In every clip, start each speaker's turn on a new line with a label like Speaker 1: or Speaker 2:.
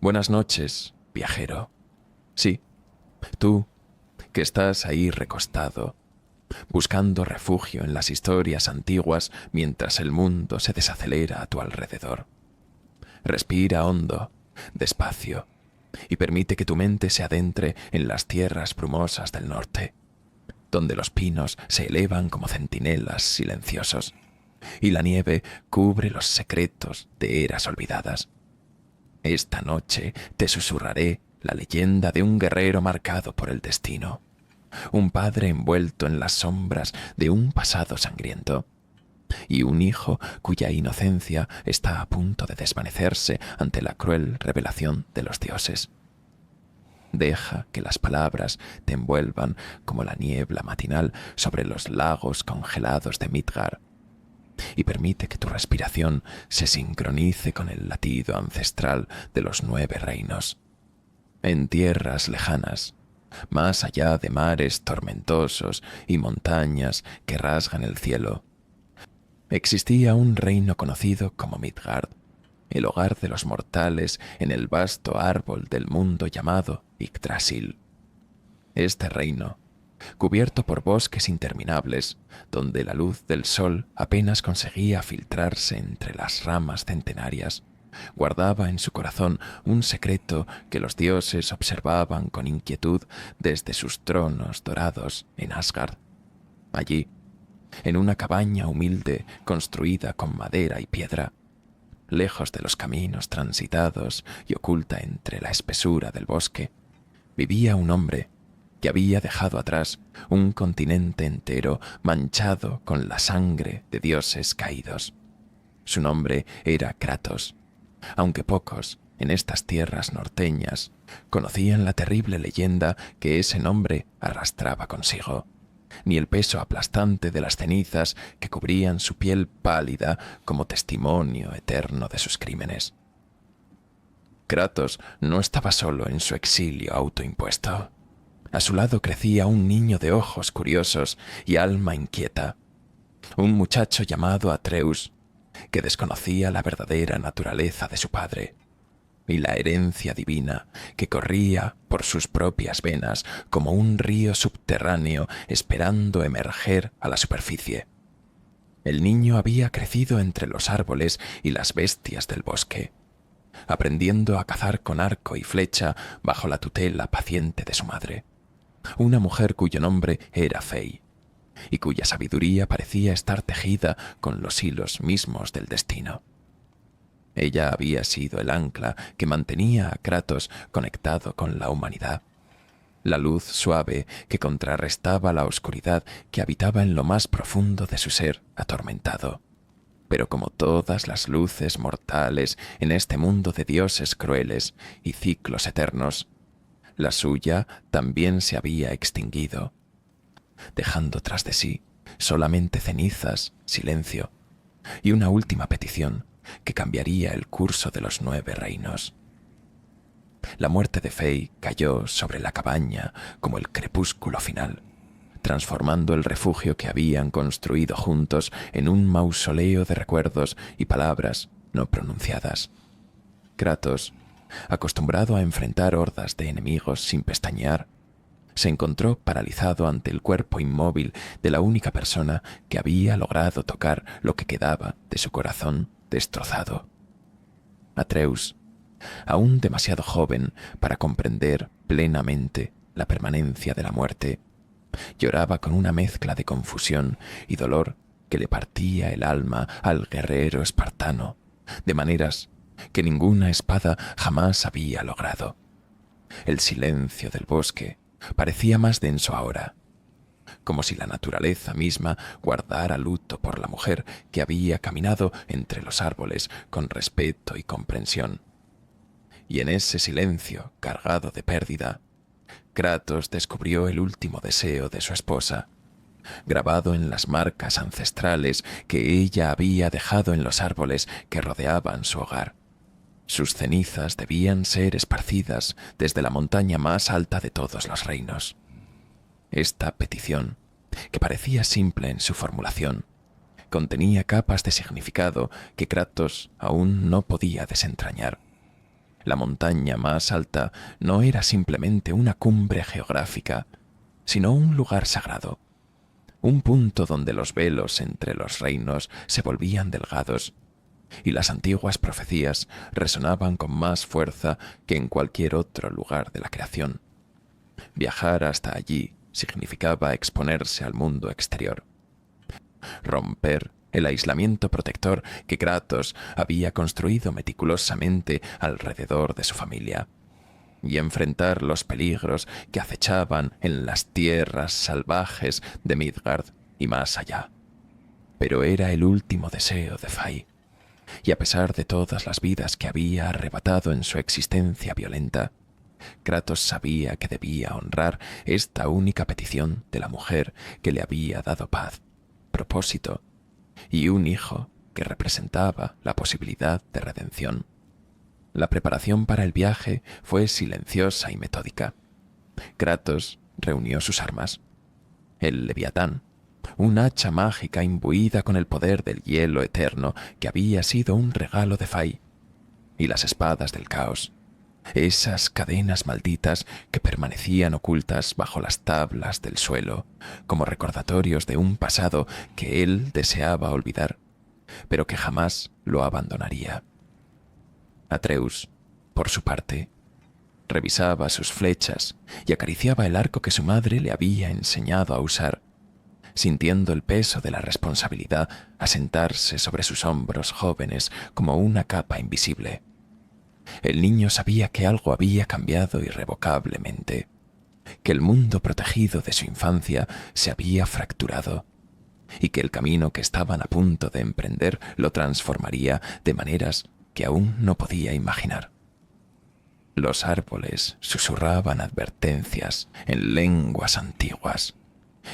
Speaker 1: Buenas noches, viajero. Sí, tú, que estás ahí recostado, buscando refugio en las historias antiguas mientras el mundo se desacelera a tu alrededor. Respira hondo, despacio, y permite que tu mente se adentre en las tierras brumosas del norte, donde los pinos se elevan como centinelas silenciosos, y la nieve cubre los secretos de eras olvidadas. Esta noche te susurraré la leyenda de un guerrero marcado por el destino, un padre envuelto en las sombras de un pasado sangriento, y un hijo cuya inocencia está a punto de desvanecerse ante la cruel revelación de los dioses. Deja que las palabras te envuelvan como la niebla matinal sobre los lagos congelados de Midgard, y permite que tu respiración se sincronice con el latido ancestral de los 9 reinos. En tierras lejanas, más allá de mares tormentosos y montañas que rasgan el cielo, existía un reino conocido como Midgard, el hogar de los mortales en el vasto árbol del mundo llamado Yggdrasil. Este reino, cubierto por bosques interminables, donde la luz del sol apenas conseguía filtrarse entre las ramas centenarias, guardaba en su corazón un secreto que los dioses observaban con inquietud desde sus tronos dorados en Asgard. Allí, en una cabaña humilde construida con madera y piedra, lejos de los caminos transitados y oculta entre la espesura del bosque, vivía un hombre que había dejado atrás un continente entero manchado con la sangre de dioses caídos. Su nombre era Kratos, aunque pocos en estas tierras norteñas conocían la terrible leyenda que ese nombre arrastraba consigo, ni el peso aplastante de las cenizas que cubrían su piel pálida como testimonio eterno de sus crímenes. Kratos no estaba solo en su exilio autoimpuesto. A su lado crecía un niño de ojos curiosos y alma inquieta, un muchacho llamado Atreus, que desconocía la verdadera naturaleza de su padre y la herencia divina que corría por sus propias venas como un río subterráneo esperando emerger a la superficie. El niño había crecido entre los árboles y las bestias del bosque, aprendiendo a cazar con arco y flecha bajo la tutela paciente de su madre, una mujer cuyo nombre era Fey, y cuya sabiduría parecía estar tejida con los hilos mismos del destino. Ella había sido el ancla que mantenía a Kratos conectado con la humanidad, la luz suave que contrarrestaba la oscuridad que habitaba en lo más profundo de su ser atormentado. Pero como todas las luces mortales en este mundo de dioses crueles y ciclos eternos, la suya también se había extinguido, dejando tras de sí solamente cenizas, silencio y una última petición que cambiaría el curso de los 9 reinos. La muerte de Fey cayó sobre la cabaña como el crepúsculo final, transformando el refugio que habían construido juntos en un mausoleo de recuerdos y palabras no pronunciadas. Kratos, acostumbrado a enfrentar hordas de enemigos sin pestañear, se encontró paralizado ante el cuerpo inmóvil de la única persona que había logrado tocar lo que quedaba de su corazón destrozado. Atreus, aún demasiado joven para comprender plenamente la permanencia de la muerte, lloraba con una mezcla de confusión y dolor que le partía el alma al guerrero espartano, de maneras que ninguna espada jamás había logrado. El silencio del bosque parecía más denso ahora, como si la naturaleza misma guardara luto por la mujer que había caminado entre los árboles con respeto y comprensión. Y en ese silencio cargado de pérdida, Kratos descubrió el último deseo de su esposa, grabado en las marcas ancestrales que ella había dejado en los árboles que rodeaban su hogar. Sus cenizas debían ser esparcidas desde la montaña más alta de todos los reinos. Esta petición, que parecía simple en su formulación, contenía capas de significado que Kratos aún no podía desentrañar. La montaña más alta no era simplemente una cumbre geográfica, sino un lugar sagrado, un punto donde los velos entre los reinos se volvían delgados y las antiguas profecías resonaban con más fuerza que en cualquier otro lugar de la creación. Viajar hasta allí significaba exponerse al mundo exterior, romper el aislamiento protector que Kratos había construido meticulosamente alrededor de su familia, y enfrentar los peligros que acechaban en las tierras salvajes de Midgard y más allá. Pero era el último deseo de Fai, y a pesar de todas las vidas que había arrebatado en su existencia violenta, Kratos sabía que debía honrar esta única petición de la mujer que le había dado paz, propósito y un hijo que representaba la posibilidad de redención. La preparación para el viaje fue silenciosa y metódica. Kratos reunió sus armas: el Leviatán, un hacha mágica imbuida con el poder del hielo eterno que había sido un regalo de Fai, y las espadas del caos, esas cadenas malditas que permanecían ocultas bajo las tablas del suelo, como recordatorios de un pasado que él deseaba olvidar, pero que jamás lo abandonaría. Atreus, por su parte, revisaba sus flechas y acariciaba el arco que su madre le había enseñado a usar, sintiendo el peso de la responsabilidad asentarse sobre sus hombros jóvenes como una capa invisible. El niño sabía que algo había cambiado irrevocablemente, que el mundo protegido de su infancia se había fracturado y que el camino que estaban a punto de emprender lo transformaría de maneras que aún no podía imaginar. Los árboles susurraban advertencias en lenguas antiguas,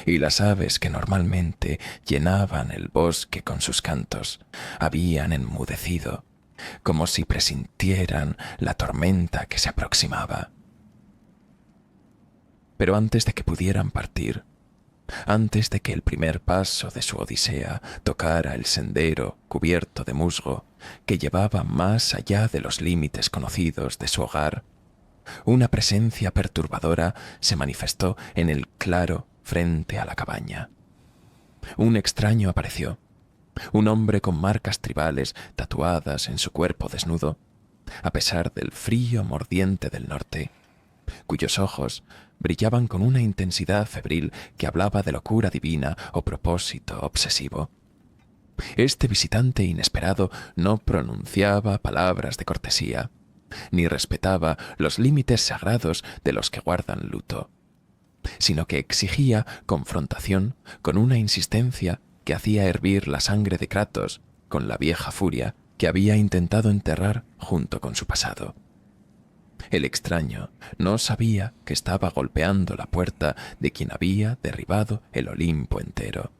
Speaker 1: y las aves que normalmente llenaban el bosque con sus cantos habían enmudecido, como si presintieran la tormenta que se aproximaba. Pero antes de que pudieran partir, antes de que el primer paso de su odisea tocara el sendero cubierto de musgo que llevaba más allá de los límites conocidos de su hogar, una presencia perturbadora se manifestó en el claro frente a la cabaña. Un extraño apareció, un hombre con marcas tribales tatuadas en su cuerpo desnudo, a pesar del frío mordiente del norte, cuyos ojos brillaban con una intensidad febril que hablaba de locura divina o propósito obsesivo. Este visitante inesperado no pronunciaba palabras de cortesía, ni respetaba los límites sagrados de los que guardan luto, sino que exigía confrontación con una insistencia que hacía hervir la sangre de Kratos con la vieja furia que había intentado enterrar junto con su pasado. El extraño no sabía que estaba golpeando la puerta de quien había derribado el Olimpo entero,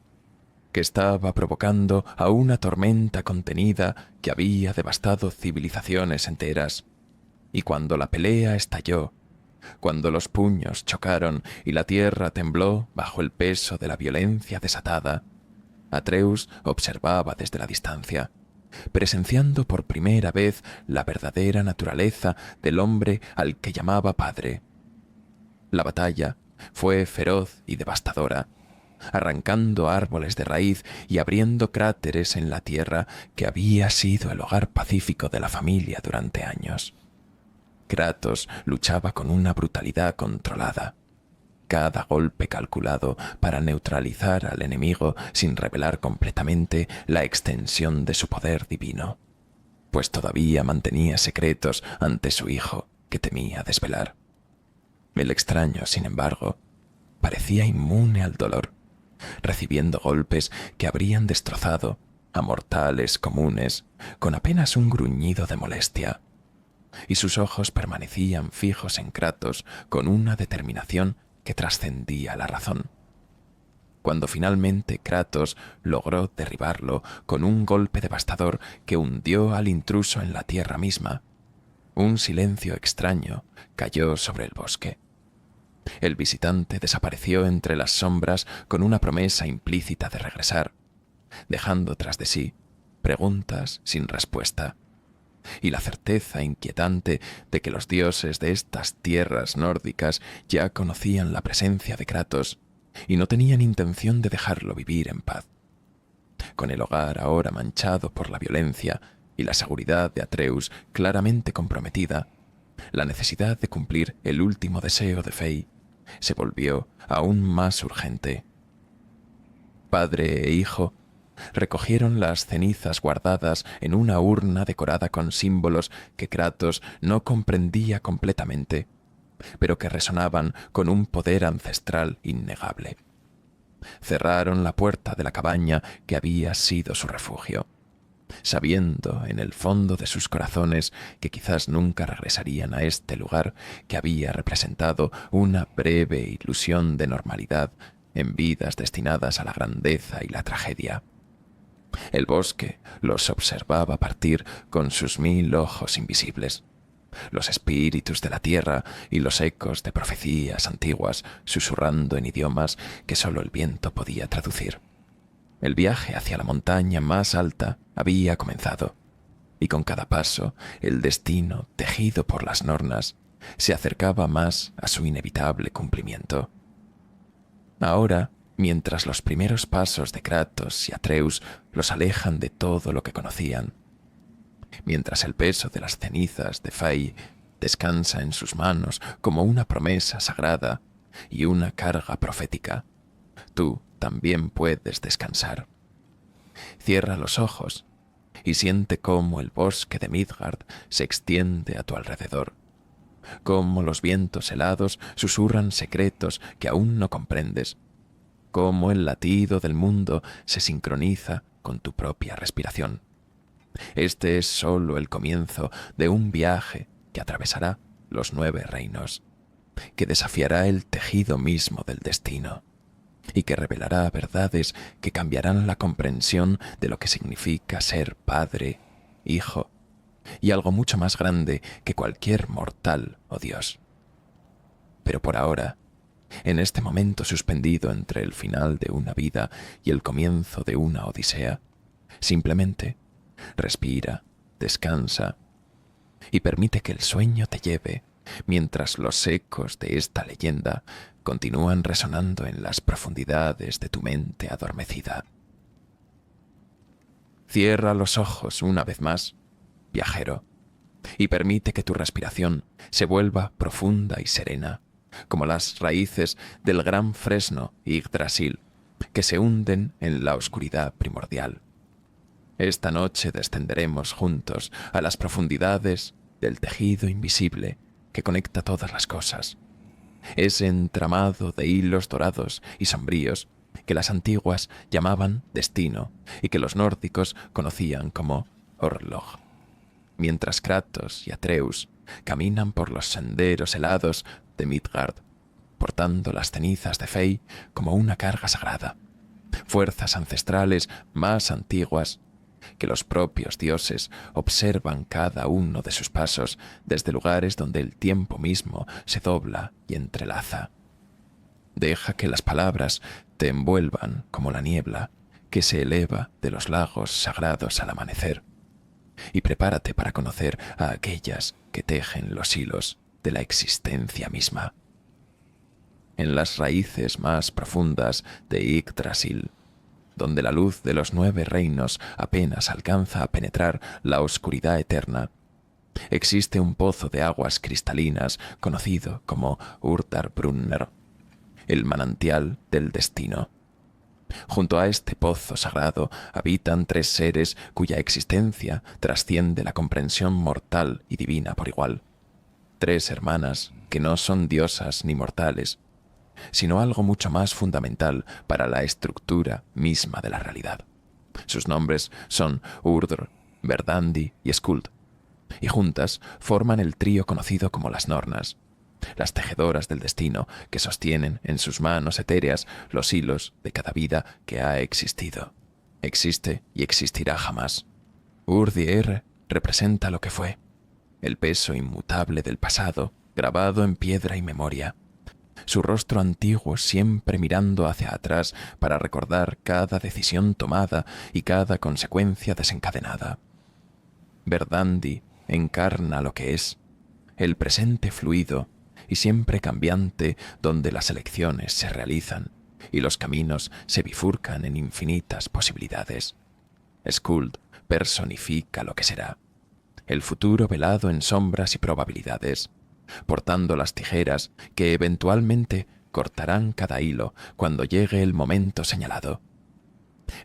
Speaker 1: que estaba provocando a una tormenta contenida que había devastado civilizaciones enteras, y cuando la pelea estalló, cuando los puños chocaron y la tierra tembló bajo el peso de la violencia desatada, Atreus observaba desde la distancia, presenciando por primera vez la verdadera naturaleza del hombre al que llamaba padre. La batalla fue feroz y devastadora, arrancando árboles de raíz y abriendo cráteres en la tierra que había sido el hogar pacífico de la familia durante años. Kratos luchaba con una brutalidad controlada, cada golpe calculado para neutralizar al enemigo sin revelar completamente la extensión de su poder divino, pues todavía mantenía secretos ante su hijo que temía desvelar. El extraño, sin embargo, parecía inmune al dolor, recibiendo golpes que habrían destrozado a mortales comunes con apenas un gruñido de molestia, y sus ojos permanecían fijos en Kratos con una determinación que trascendía la razón. Cuando finalmente Kratos logró derribarlo con un golpe devastador que hundió al intruso en la tierra misma, un silencio extraño cayó sobre el bosque. El visitante desapareció entre las sombras con una promesa implícita de regresar, dejando tras de sí preguntas sin respuesta. y la certeza inquietante de que los dioses de estas tierras nórdicas ya conocían la presencia de Kratos y no tenían intención de dejarlo vivir en paz. Con el hogar ahora manchado por la violencia y la seguridad de Atreus claramente comprometida, la necesidad de cumplir el último deseo de Fei se volvió aún más urgente. Padre e hijo recogieron las cenizas guardadas en una urna decorada con símbolos que Kratos no comprendía completamente, pero que resonaban con un poder ancestral innegable. Cerraron la puerta de la cabaña que había sido su refugio, sabiendo en el fondo de sus corazones que quizás nunca regresarían a este lugar que había representado una breve ilusión de normalidad en vidas destinadas a la grandeza y la tragedia. El bosque los observaba partir con sus 1000 ojos invisibles. Los espíritus de la tierra y los ecos de profecías antiguas susurrando en idiomas que sólo el viento podía traducir. El viaje hacia la montaña más alta había comenzado, y con cada paso el destino, tejido por las nornas, se acercaba más a su inevitable cumplimiento. Ahora, mientras los primeros pasos de Kratos y Atreus los alejan de todo lo que conocían, mientras el peso de las cenizas de Fei descansa en sus manos como una promesa sagrada y una carga profética, tú también puedes descansar. Cierra los ojos y siente cómo el bosque de Midgard se extiende a tu alrededor, cómo los vientos helados susurran secretos que aún no comprendes, cómo el latido del mundo se sincroniza con tu propia respiración. Este es solo el comienzo de un viaje que atravesará los 9 reinos, que desafiará el tejido mismo del destino y que revelará verdades que cambiarán la comprensión de lo que significa ser padre, hijo y algo mucho más grande que cualquier mortal o dios. Pero por ahora, en este momento suspendido entre el final de una vida y el comienzo de una odisea, simplemente respira, descansa y permite que el sueño te lleve mientras los ecos de esta leyenda continúan resonando en las profundidades de tu mente adormecida. Cierra los ojos una vez más, viajero, y permite que tu respiración se vuelva profunda y serena, como las raíces del gran fresno Yggdrasil que se hunden en la oscuridad primordial. Esta noche descenderemos juntos a las profundidades del tejido invisible que conecta todas las cosas, ese entramado de hilos dorados y sombríos que las antiguas llamaban destino y que los nórdicos conocían como Orlog. Mientras Kratos y Atreus caminan por los senderos helados de Midgard, portando las cenizas de Fei como una carga sagrada, fuerzas ancestrales más antiguas que los propios dioses observan cada uno de sus pasos desde lugares donde el tiempo mismo se dobla y entrelaza. Deja que las palabras te envuelvan como la niebla que se eleva de los lagos sagrados al amanecer, y prepárate para conocer a aquellas que tejen los hilos de la existencia misma. En las raíces más profundas de Yggdrasil, donde la luz de los 9 reinos apenas alcanza a penetrar la oscuridad eterna, existe un pozo de aguas cristalinas conocido como Urdarbrunner, el manantial del destino. Junto a este pozo sagrado habitan 3 seres cuya existencia trasciende la comprensión mortal y divina por igual. 3 hermanas que no son diosas ni mortales, sino algo mucho más fundamental para la estructura misma de la realidad. Sus nombres son Urdr, Verdandi y Skuld, y juntas forman el trío conocido como las Nornas, las tejedoras del destino que sostienen en sus manos etéreas los hilos de cada vida que ha existido, existe y existirá jamás. Urdir representa lo que fue, el peso inmutable del pasado grabado en piedra y memoria, su rostro antiguo siempre mirando hacia atrás para recordar cada decisión tomada y cada consecuencia desencadenada. Verdandi encarna lo que es, el presente fluido y siempre cambiante donde las elecciones se realizan y los caminos se bifurcan en infinitas posibilidades. Skuld personifica lo que será, el futuro velado en sombras y probabilidades, portando las tijeras que eventualmente cortarán cada hilo cuando llegue el momento señalado.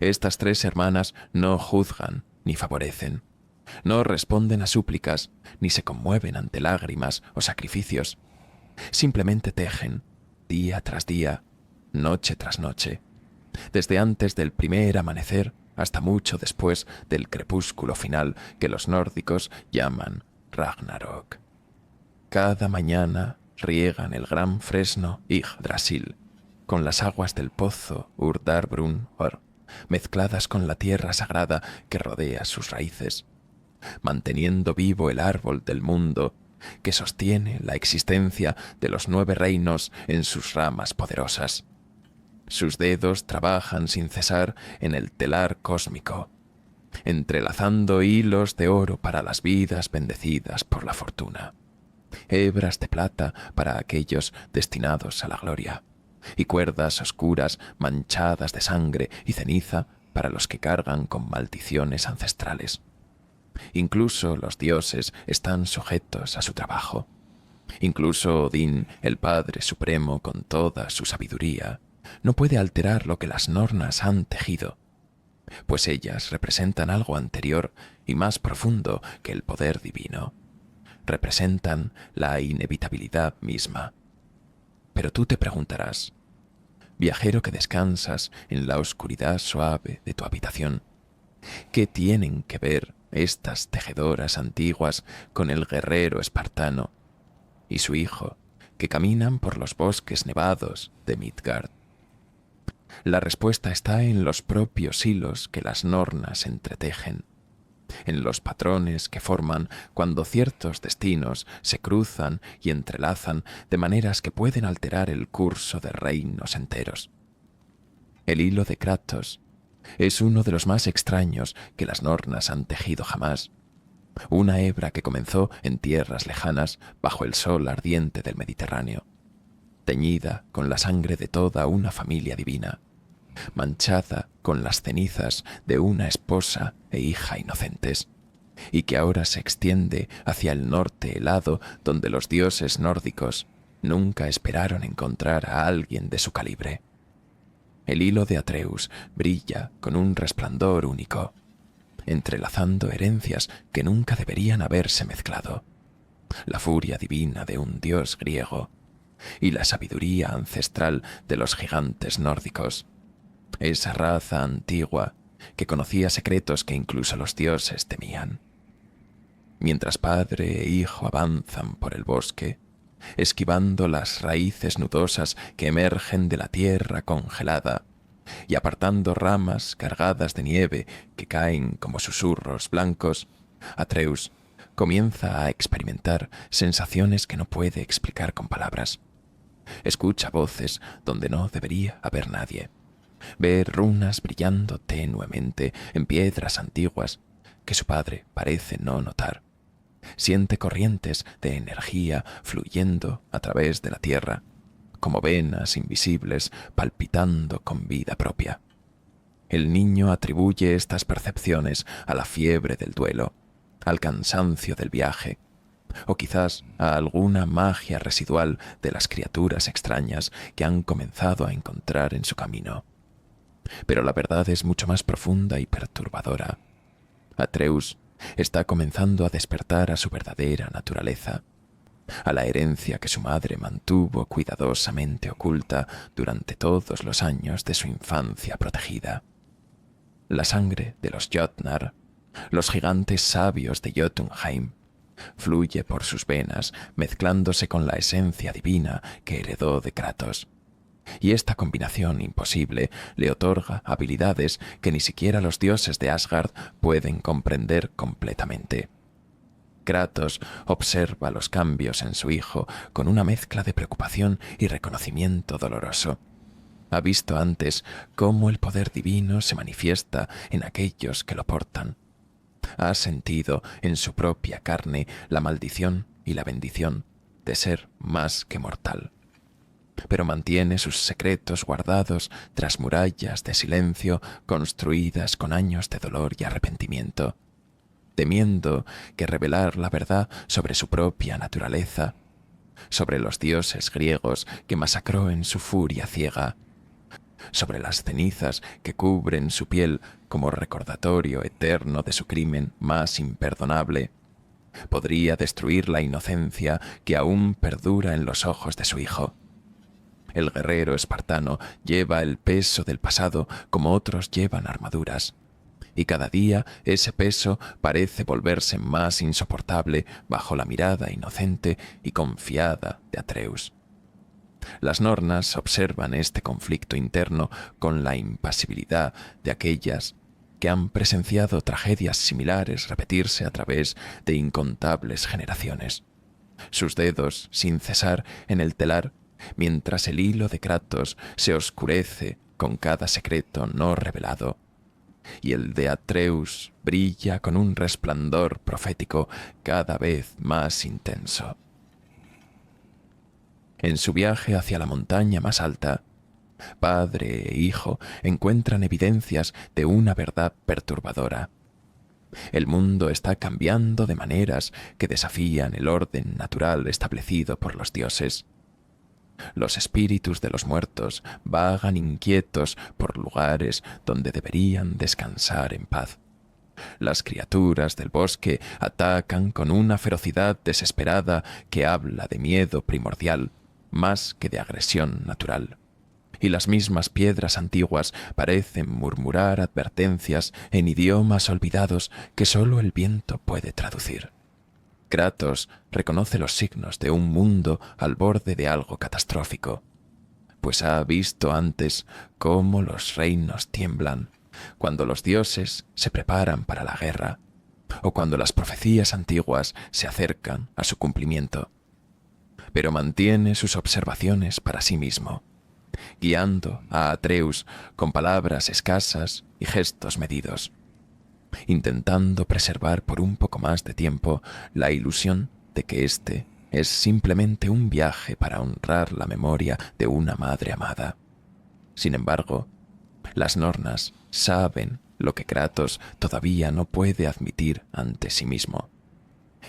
Speaker 1: Estas tres hermanas no juzgan ni favorecen, no responden a súplicas ni se conmueven ante lágrimas o sacrificios. Simplemente tejen, día tras día, noche tras noche, desde antes del primer amanecer hasta mucho después del crepúsculo final que los nórdicos llaman Ragnarok. Cada mañana riegan el gran fresno Yggdrasil con las aguas del pozo Urdarbrunn mezcladas con la tierra sagrada que rodea sus raíces, manteniendo vivo el árbol del mundo que sostiene la existencia de los 9 reinos en sus ramas poderosas. Sus dedos trabajan sin cesar en el telar cósmico, entrelazando hilos de oro para las vidas bendecidas por la fortuna, hebras de plata para aquellos destinados a la gloria, y cuerdas oscuras manchadas de sangre y ceniza para los que cargan con maldiciones ancestrales. Incluso los dioses están sujetos a su trabajo. Incluso Odín, el Padre Supremo, con toda su sabiduría, no puede alterar lo que las nornas han tejido, pues ellas representan algo anterior y más profundo que el poder divino. Representan la inevitabilidad misma. Pero tú te preguntarás, viajero que descansas en la oscuridad suave de tu habitación, ¿qué tienen que ver estas tejedoras antiguas con el guerrero espartano y su hijo que caminan por los bosques nevados de Midgard? La respuesta está en los propios hilos que las nornas entretejen, en los patrones que forman cuando ciertos destinos se cruzan y entrelazan de maneras que pueden alterar el curso de reinos enteros. El hilo de Kratos es uno de los más extraños que las nornas han tejido jamás. Una hebra que comenzó en tierras lejanas bajo el sol ardiente del Mediterráneo, teñida con la sangre de toda una familia divina, manchada con las cenizas de una esposa e hija inocentes, y que ahora se extiende hacia el norte helado donde los dioses nórdicos nunca esperaron encontrar a alguien de su calibre. El hilo de Atreus brilla con un resplandor único, entrelazando herencias que nunca deberían haberse mezclado, la furia divina de un dios griego y la sabiduría ancestral de los gigantes nórdicos, esa raza antigua que conocía secretos que incluso los dioses temían. Mientras padre e hijo avanzan por el bosque, esquivando las raíces nudosas que emergen de la tierra congelada y apartando ramas cargadas de nieve que caen como susurros blancos, Atreus comienza a experimentar sensaciones que no puede explicar con palabras. Escucha voces donde no debería haber nadie. Ve runas brillando tenuemente en piedras antiguas que su padre parece no notar. Siente corrientes de energía fluyendo a través de la tierra, como venas invisibles palpitando con vida propia. El niño atribuye estas percepciones a la fiebre del duelo, al cansancio del viaje, o quizás a alguna magia residual de las criaturas extrañas que han comenzado a encontrar en su camino. Pero la verdad es mucho más profunda y perturbadora. Atreus está comenzando a despertar a su verdadera naturaleza, a la herencia que su madre mantuvo cuidadosamente oculta durante todos los años de su infancia protegida. La sangre de los Jotnar, los gigantes sabios de Jotunheim, fluye por sus venas mezclándose con la esencia divina que heredó de Kratos. Y esta combinación imposible le otorga habilidades que ni siquiera los dioses de Asgard pueden comprender completamente. Kratos observa los cambios en su hijo con una mezcla de preocupación y reconocimiento doloroso. Ha visto antes cómo el poder divino se manifiesta en aquellos que lo portan. Ha sentido en su propia carne la maldición y la bendición de ser más que mortal, pero mantiene sus secretos guardados tras murallas de silencio construidas con años de dolor y arrepentimiento, temiendo que revelar la verdad sobre su propia naturaleza, sobre los dioses griegos que masacró en su furia ciega, sobre las cenizas que cubren su piel como recordatorio eterno de su crimen más imperdonable, podría destruir la inocencia que aún perdura en los ojos de su hijo. El guerrero espartano lleva el peso del pasado como otros llevan armaduras, y cada día ese peso parece volverse más insoportable bajo la mirada inocente y confiada de Atreus. Las nornas observan este conflicto interno con la impasibilidad de aquellas que han presenciado tragedias similares repetirse a través de incontables generaciones. Sus dedos, sin cesar, en el telar, mientras el hilo de Kratos se oscurece con cada secreto no revelado, y el de Atreus brilla con un resplandor profético cada vez más intenso. En su viaje hacia la montaña más alta, padre e hijo encuentran evidencias de una verdad perturbadora. El mundo está cambiando de maneras que desafían el orden natural establecido por los dioses. Los espíritus de los muertos vagan inquietos por lugares donde deberían descansar en paz. Las criaturas del bosque atacan con una ferocidad desesperada que habla de miedo primordial más que de agresión natural. Y las mismas piedras antiguas parecen murmurar advertencias en idiomas olvidados que sólo el viento puede traducir. Kratos reconoce los signos de un mundo al borde de algo catastrófico, pues ha visto antes cómo los reinos tiemblan cuando los dioses se preparan para la guerra o cuando las profecías antiguas se acercan a su cumplimiento. Pero mantiene sus observaciones para sí mismo, guiando a Atreus con palabras escasas y gestos medidos, intentando preservar por un poco más de tiempo la ilusión de que este es simplemente un viaje para honrar la memoria de una madre amada. Sin embargo, las nornas saben lo que Kratos todavía no puede admitir ante sí mismo,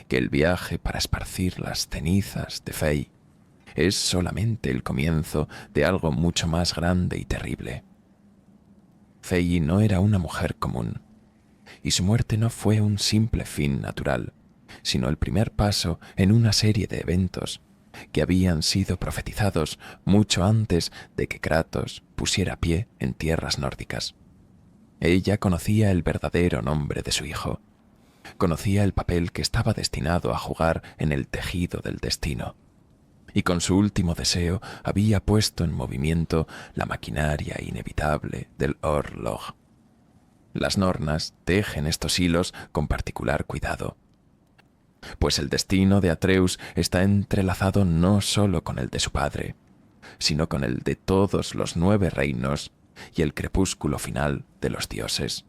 Speaker 1: que el viaje para esparcir las cenizas de Fei es solamente el comienzo de algo mucho más grande y terrible. Fei no era una mujer común, y su muerte no fue un simple fin natural, sino el primer paso en una serie de eventos que habían sido profetizados mucho antes de que Kratos pusiera pie en tierras nórdicas. Ella conocía el verdadero nombre de su hijo, conocía el papel que estaba destinado a jugar en el tejido del destino, y con su último deseo había puesto en movimiento la maquinaria inevitable del Orloj. Las nornas tejen estos hilos con particular cuidado, pues el destino de Atreus está entrelazado no solo con el de su padre, sino con el de todos los 9 reinos y el crepúsculo final de los dioses,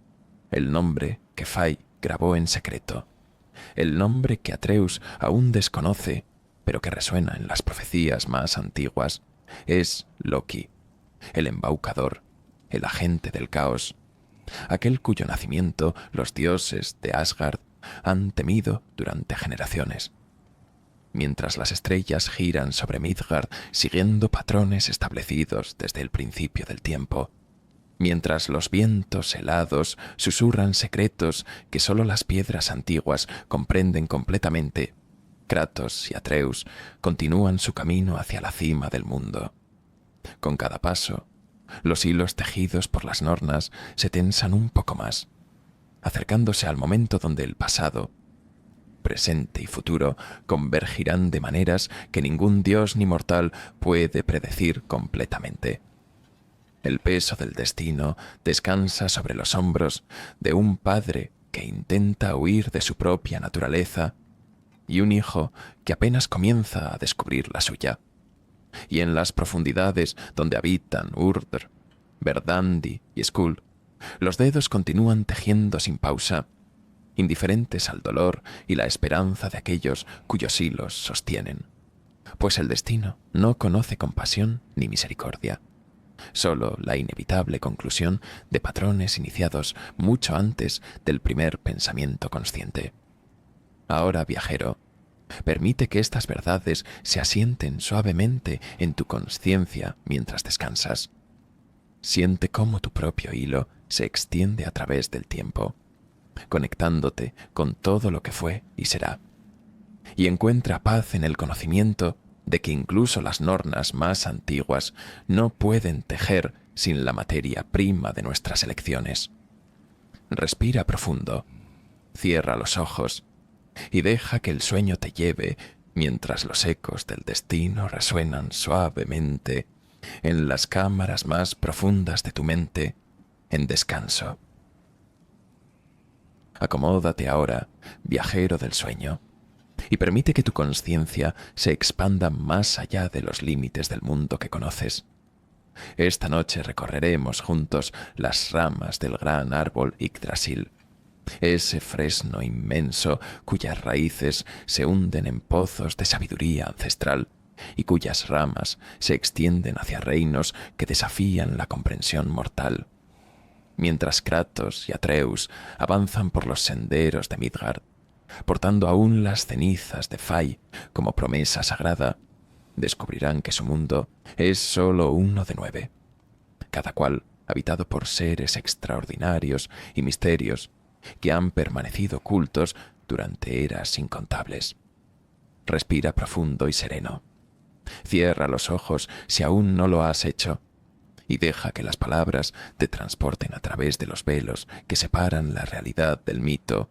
Speaker 1: el nombre que Fai grabó en secreto, el nombre que Atreus aún desconoce, pero que resuena en las profecías más antiguas, es Loki, el embaucador, el agente del caos, aquel cuyo nacimiento los dioses de Asgard han temido durante generaciones. Mientras las estrellas giran sobre Midgard siguiendo patrones establecidos desde el principio del tiempo, mientras los vientos helados susurran secretos que sólo las piedras antiguas comprenden completamente, Kratos y Atreus continúan su camino hacia la cima del mundo. Con cada paso, los hilos tejidos por las nornas se tensan un poco más, acercándose al momento donde el pasado, presente y futuro convergirán de maneras que ningún dios ni mortal puede predecir completamente. El peso del destino descansa sobre los hombros de un padre que intenta huir de su propia naturaleza y un hijo que apenas comienza a descubrir la suya. Y en las profundidades donde habitan Urdr, Verdandi y Skull, los dedos continúan tejiendo sin pausa, indiferentes al dolor y la esperanza de aquellos cuyos hilos sostienen. Pues el destino no conoce compasión ni misericordia, solo la inevitable conclusión de patrones iniciados mucho antes del primer pensamiento consciente. Ahora, viajero, permite que estas verdades se asienten suavemente en tu conciencia mientras descansas. Siente cómo tu propio hilo se extiende a través del tiempo, conectándote con todo lo que fue y será. Y encuentra paz en el conocimiento de que incluso las nornas más antiguas no pueden tejer sin la materia prima de nuestras elecciones. Respira profundo, cierra los ojos y deja que el sueño te lleve mientras los ecos del destino resuenan suavemente en las cámaras más profundas de tu mente en descanso. Acomódate ahora, viajero del sueño, y permite que tu conciencia se expanda más allá de los límites del mundo que conoces. Esta noche recorreremos juntos las ramas del gran árbol Yggdrasil, ese fresno inmenso cuyas raíces se hunden en pozos de sabiduría ancestral y cuyas ramas se extienden hacia reinos que desafían la comprensión mortal. Mientras Kratos y Atreus avanzan por los senderos de Midgard, portando aún las cenizas de Fai como promesa sagrada, descubrirán que su mundo es solo uno de 9, cada cual habitado por seres extraordinarios y misterios que han permanecido ocultos durante eras incontables. Respira profundo y sereno. Cierra los ojos si aún no lo has hecho y deja que las palabras te transporten a través de los velos que separan la realidad del mito.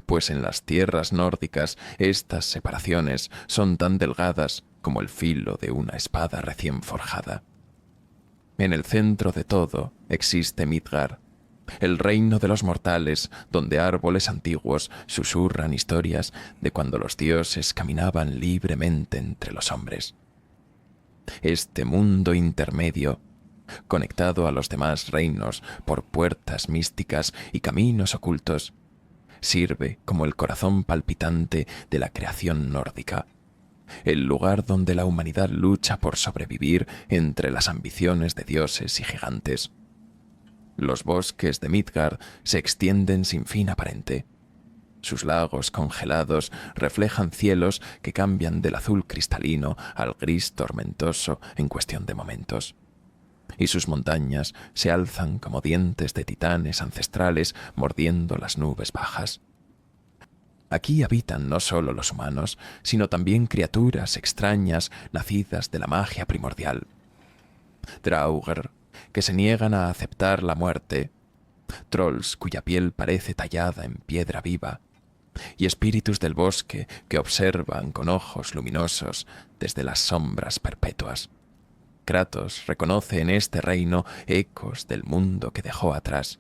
Speaker 1: Pues en las tierras nórdicas estas separaciones son tan delgadas como el filo de una espada recién forjada. En el centro de todo existe Midgard, el reino de los mortales, donde árboles antiguos susurran historias de cuando los dioses caminaban libremente entre los hombres. Este mundo intermedio, conectado a los demás reinos por puertas místicas y caminos ocultos, sirve como el corazón palpitante de la creación nórdica, el lugar donde la humanidad lucha por sobrevivir entre las ambiciones de dioses y gigantes. Los bosques de Midgard se extienden sin fin aparente. Sus lagos congelados reflejan cielos que cambian del azul cristalino al gris tormentoso en cuestión de momentos. Y sus montañas se alzan como dientes de titanes ancestrales mordiendo las nubes bajas. Aquí habitan no solo los humanos, sino también criaturas extrañas nacidas de la magia primordial. Draugr, que se niegan a aceptar la muerte, trolls cuya piel parece tallada en piedra viva, y espíritus del bosque que observan con ojos luminosos desde las sombras perpetuas. Kratos reconoce en este reino ecos del mundo que dejó atrás,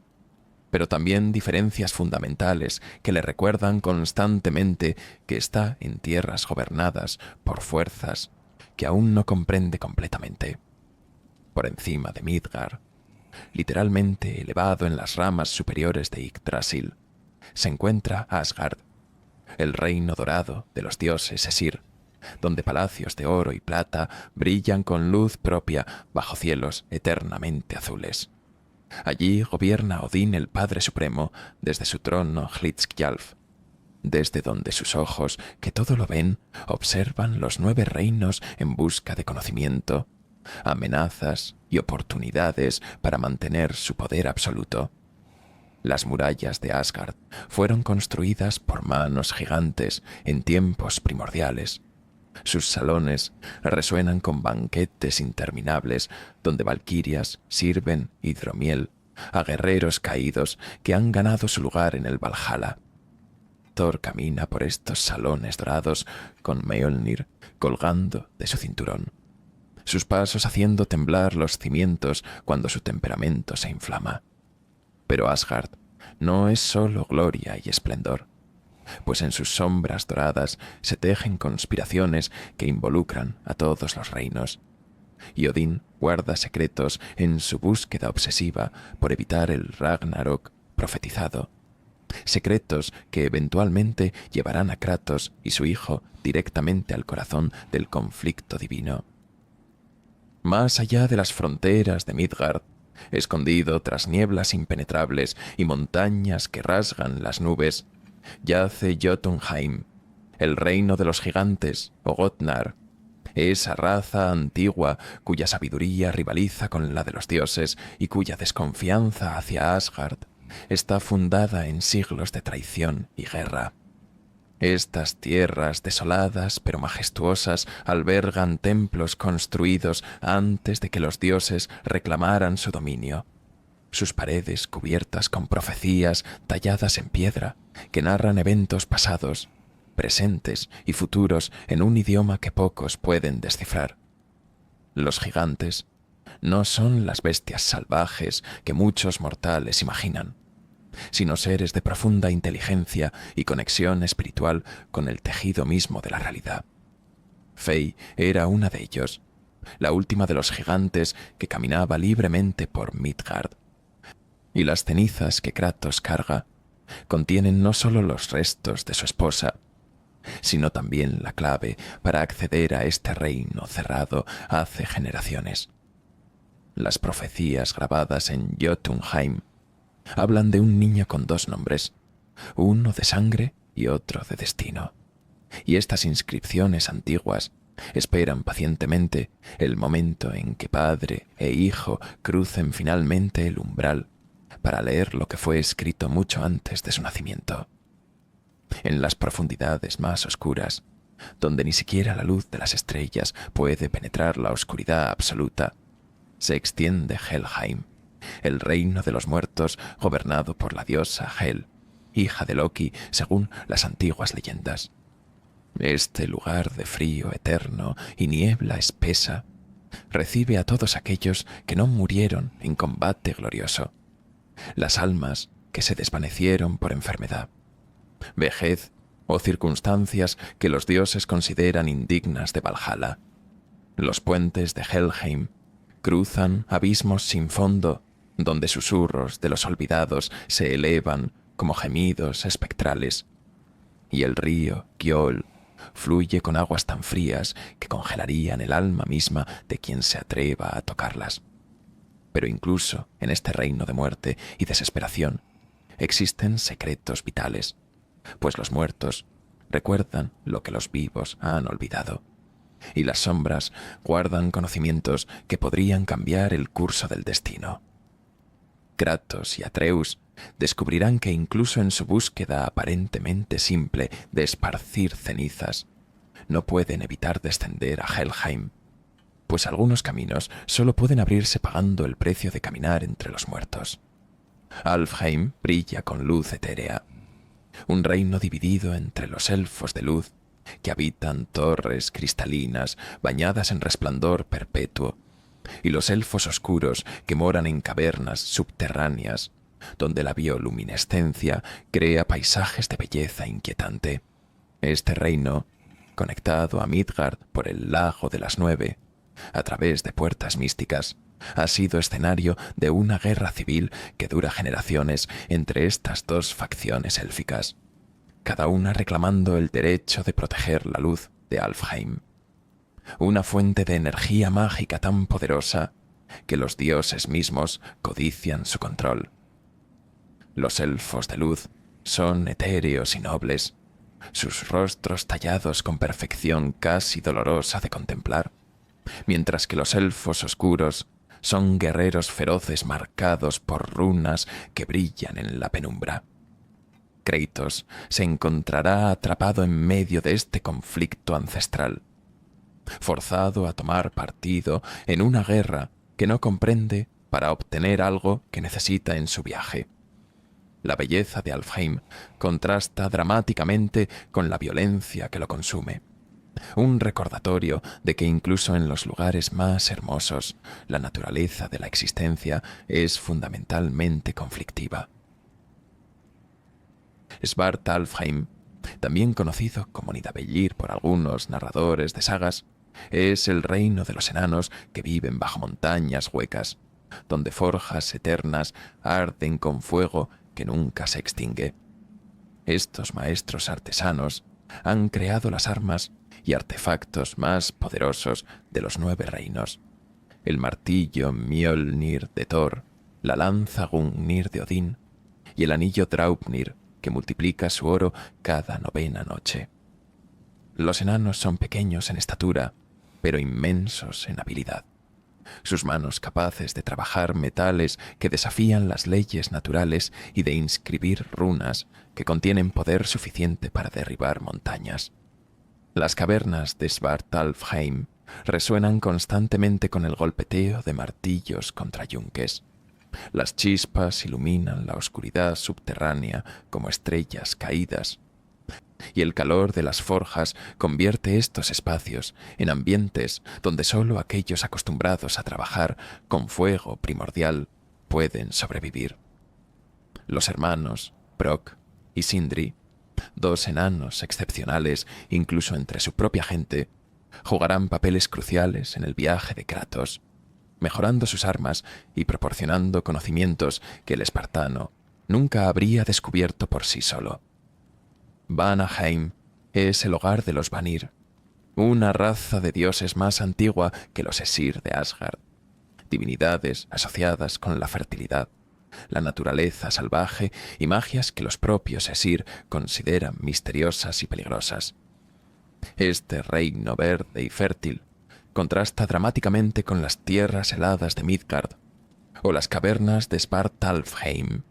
Speaker 1: pero también diferencias fundamentales que le recuerdan constantemente que está en tierras gobernadas por fuerzas que aún no comprende completamente. Por encima de Midgard, literalmente elevado en las ramas superiores de Yggdrasil, se encuentra Asgard, el reino dorado de los dioses Esir, donde palacios de oro y plata brillan con luz propia bajo cielos eternamente azules. Allí gobierna Odín el Padre Supremo desde su trono Hlidskjalf, desde donde sus ojos, que todo lo ven, observan los 9 reinos en busca de conocimiento, amenazas y oportunidades para mantener su poder absoluto. Las murallas de Asgard fueron construidas por manos gigantes en tiempos primordiales. Sus salones resuenan con banquetes interminables donde valquirias sirven hidromiel a guerreros caídos que han ganado su lugar en el Valhalla. Thor camina por estos salones dorados con Mjolnir colgando de su cinturón, sus pasos haciendo temblar los cimientos cuando su temperamento se inflama. Pero Asgard no es solo gloria y esplendor, pues en sus sombras doradas se tejen conspiraciones que involucran a todos los reinos, y Odín guarda secretos en su búsqueda obsesiva por evitar el Ragnarok profetizado, secretos que eventualmente llevarán a Kratos y su hijo directamente al corazón del conflicto divino. Más allá de las fronteras de Midgard, escondido tras nieblas impenetrables y montañas que rasgan las nubes, yace Jotunheim, el reino de los gigantes, o Gotnar, esa raza antigua cuya sabiduría rivaliza con la de los dioses y cuya desconfianza hacia Asgard está fundada en siglos de traición y guerra. Estas tierras desoladas pero majestuosas albergan templos construidos antes de que los dioses reclamaran su dominio. Sus paredes cubiertas con profecías talladas en piedra que narran eventos pasados, presentes y futuros en un idioma que pocos pueden descifrar. Los gigantes no son las bestias salvajes que muchos mortales imaginan, sino seres de profunda inteligencia y conexión espiritual con el tejido mismo de la realidad. Fey era una de ellos, la última de los gigantes que caminaba libremente por Midgard. Y las cenizas que Kratos carga contienen no solo los restos de su esposa, sino también la clave para acceder a este reino cerrado hace generaciones. Las profecías grabadas en Jotunheim hablan de un niño con dos nombres, uno de sangre y otro de destino. Y estas inscripciones antiguas esperan pacientemente el momento en que padre e hijo crucen finalmente el umbral para leer lo que fue escrito mucho antes de su nacimiento. En las profundidades más oscuras, donde ni siquiera la luz de las estrellas puede penetrar la oscuridad absoluta, se extiende Helheim, el reino de los muertos gobernado por la diosa Hel, hija de Loki según las antiguas leyendas. Este lugar de frío eterno y niebla espesa recibe a todos aquellos que no murieron en combate glorioso, las almas que se desvanecieron por enfermedad, vejez o circunstancias que los dioses consideran indignas de Valhalla. Los puentes de Helheim cruzan abismos sin fondo, donde susurros de los olvidados se elevan como gemidos espectrales, y el río Gjoll fluye con aguas tan frías que congelarían el alma misma de quien se atreva a tocarlas. Pero incluso en este reino de muerte y desesperación existen secretos vitales, pues los muertos recuerdan lo que los vivos han olvidado, y las sombras guardan conocimientos que podrían cambiar el curso del destino. Kratos y Atreus descubrirán que incluso en su búsqueda aparentemente simple de esparcir cenizas, no pueden evitar descender a Helheim, pues algunos caminos solo pueden abrirse pagando el precio de caminar entre los muertos. Alfheim brilla con luz etérea, un reino dividido entre los elfos de luz, que habitan torres cristalinas bañadas en resplandor perpetuo, y los elfos oscuros que moran en cavernas subterráneas, donde la bioluminescencia crea paisajes de belleza inquietante. Este reino, conectado a Midgard por el lago de las Nueve, a través de puertas místicas, ha sido escenario de una guerra civil que dura generaciones entre estas dos facciones élficas, cada una reclamando el derecho de proteger la luz de Alfheim, una fuente de energía mágica tan poderosa que los dioses mismos codician su control. Los elfos de luz son etéreos y nobles, sus rostros tallados con perfección casi dolorosa de contemplar, mientras que los elfos oscuros son guerreros feroces marcados por runas que brillan en la penumbra. Kratos se encontrará atrapado en medio de este conflicto ancestral, forzado a tomar partido en una guerra que no comprende para obtener algo que necesita en su viaje. La belleza de Alfheim contrasta dramáticamente con la violencia que lo consume. Un recordatorio de que incluso en los lugares más hermosos, la naturaleza de la existencia es fundamentalmente conflictiva. Svartalfheim, también conocido como Nidavellir por algunos narradores de sagas, es el reino de los enanos que viven bajo montañas huecas, donde forjas eternas arden con fuego que nunca se extingue. Estos maestros artesanos han creado las armas y artefactos más poderosos de los 9 reinos. El martillo Mjolnir de Thor, la lanza Gungnir de Odín y el anillo Draupnir, que multiplica su oro cada 9ª noche. Los enanos son pequeños en estatura, pero inmensos en habilidad. Sus manos capaces de trabajar metales que desafían las leyes naturales y de inscribir runas que contienen poder suficiente para derribar montañas. Las cavernas de Svartalfheim resuenan constantemente con el golpeteo de martillos contra yunques. Las chispas iluminan la oscuridad subterránea como estrellas caídas, y el calor de las forjas convierte estos espacios en ambientes donde sólo aquellos acostumbrados a trabajar con fuego primordial pueden sobrevivir. Los hermanos Brok y Sindri, 2 enanos excepcionales incluso entre su propia gente, jugarán papeles cruciales en el viaje de Kratos, mejorando sus armas y proporcionando conocimientos que el espartano nunca habría descubierto por sí solo. Vanaheim es el hogar de los Vanir, una raza de dioses más antigua que los Esir de Asgard, divinidades asociadas con la fertilidad, la naturaleza salvaje y magias que los propios Esir consideran misteriosas y peligrosas. Este reino verde y fértil contrasta dramáticamente con las tierras heladas de Midgard o las cavernas de Svartalfheim.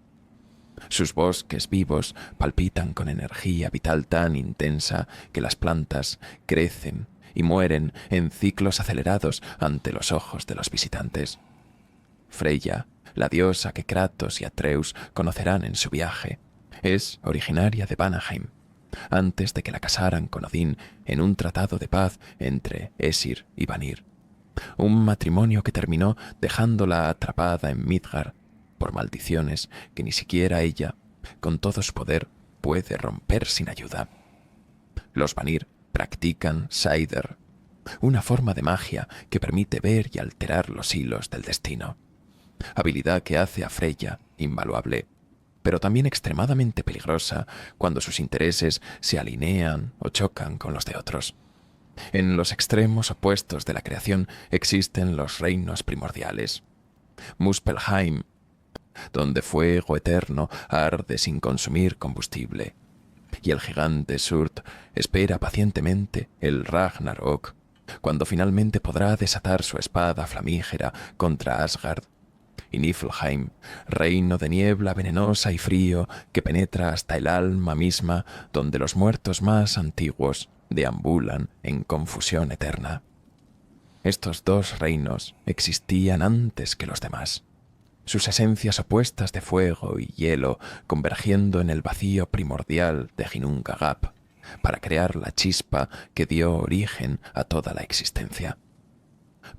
Speaker 1: Sus bosques vivos palpitan con energía vital tan intensa que las plantas crecen y mueren en ciclos acelerados ante los ojos de los visitantes. Freya, la diosa que Kratos y Atreus conocerán en su viaje, es originaria de Vanaheim, antes de que la casaran con Odín en un tratado de paz entre Esir y Vanir. Un matrimonio que terminó dejándola atrapada en Midgard por maldiciones que ni siquiera ella, con todo su poder, puede romper sin ayuda. Los Vanir practican Seiðr, una forma de magia que permite ver y alterar los hilos del destino, habilidad que hace a Freya invaluable, pero también extremadamente peligrosa cuando sus intereses se alinean o chocan con los de otros. En los extremos opuestos de la creación existen los reinos primordiales. Muspelheim, donde fuego eterno arde sin consumir combustible, y el gigante Surd espera pacientemente el Ragnarok, cuando finalmente podrá desatar su espada flamígera contra Asgard, y Niflheim, reino de niebla venenosa y frío que penetra hasta el alma misma, donde los muertos más antiguos deambulan en confusión eterna. Estos 2 reinos existían antes que los demás, sus esencias opuestas de fuego y hielo convergiendo en el vacío primordial de Ginnungagap para crear la chispa que dio origen a toda la existencia.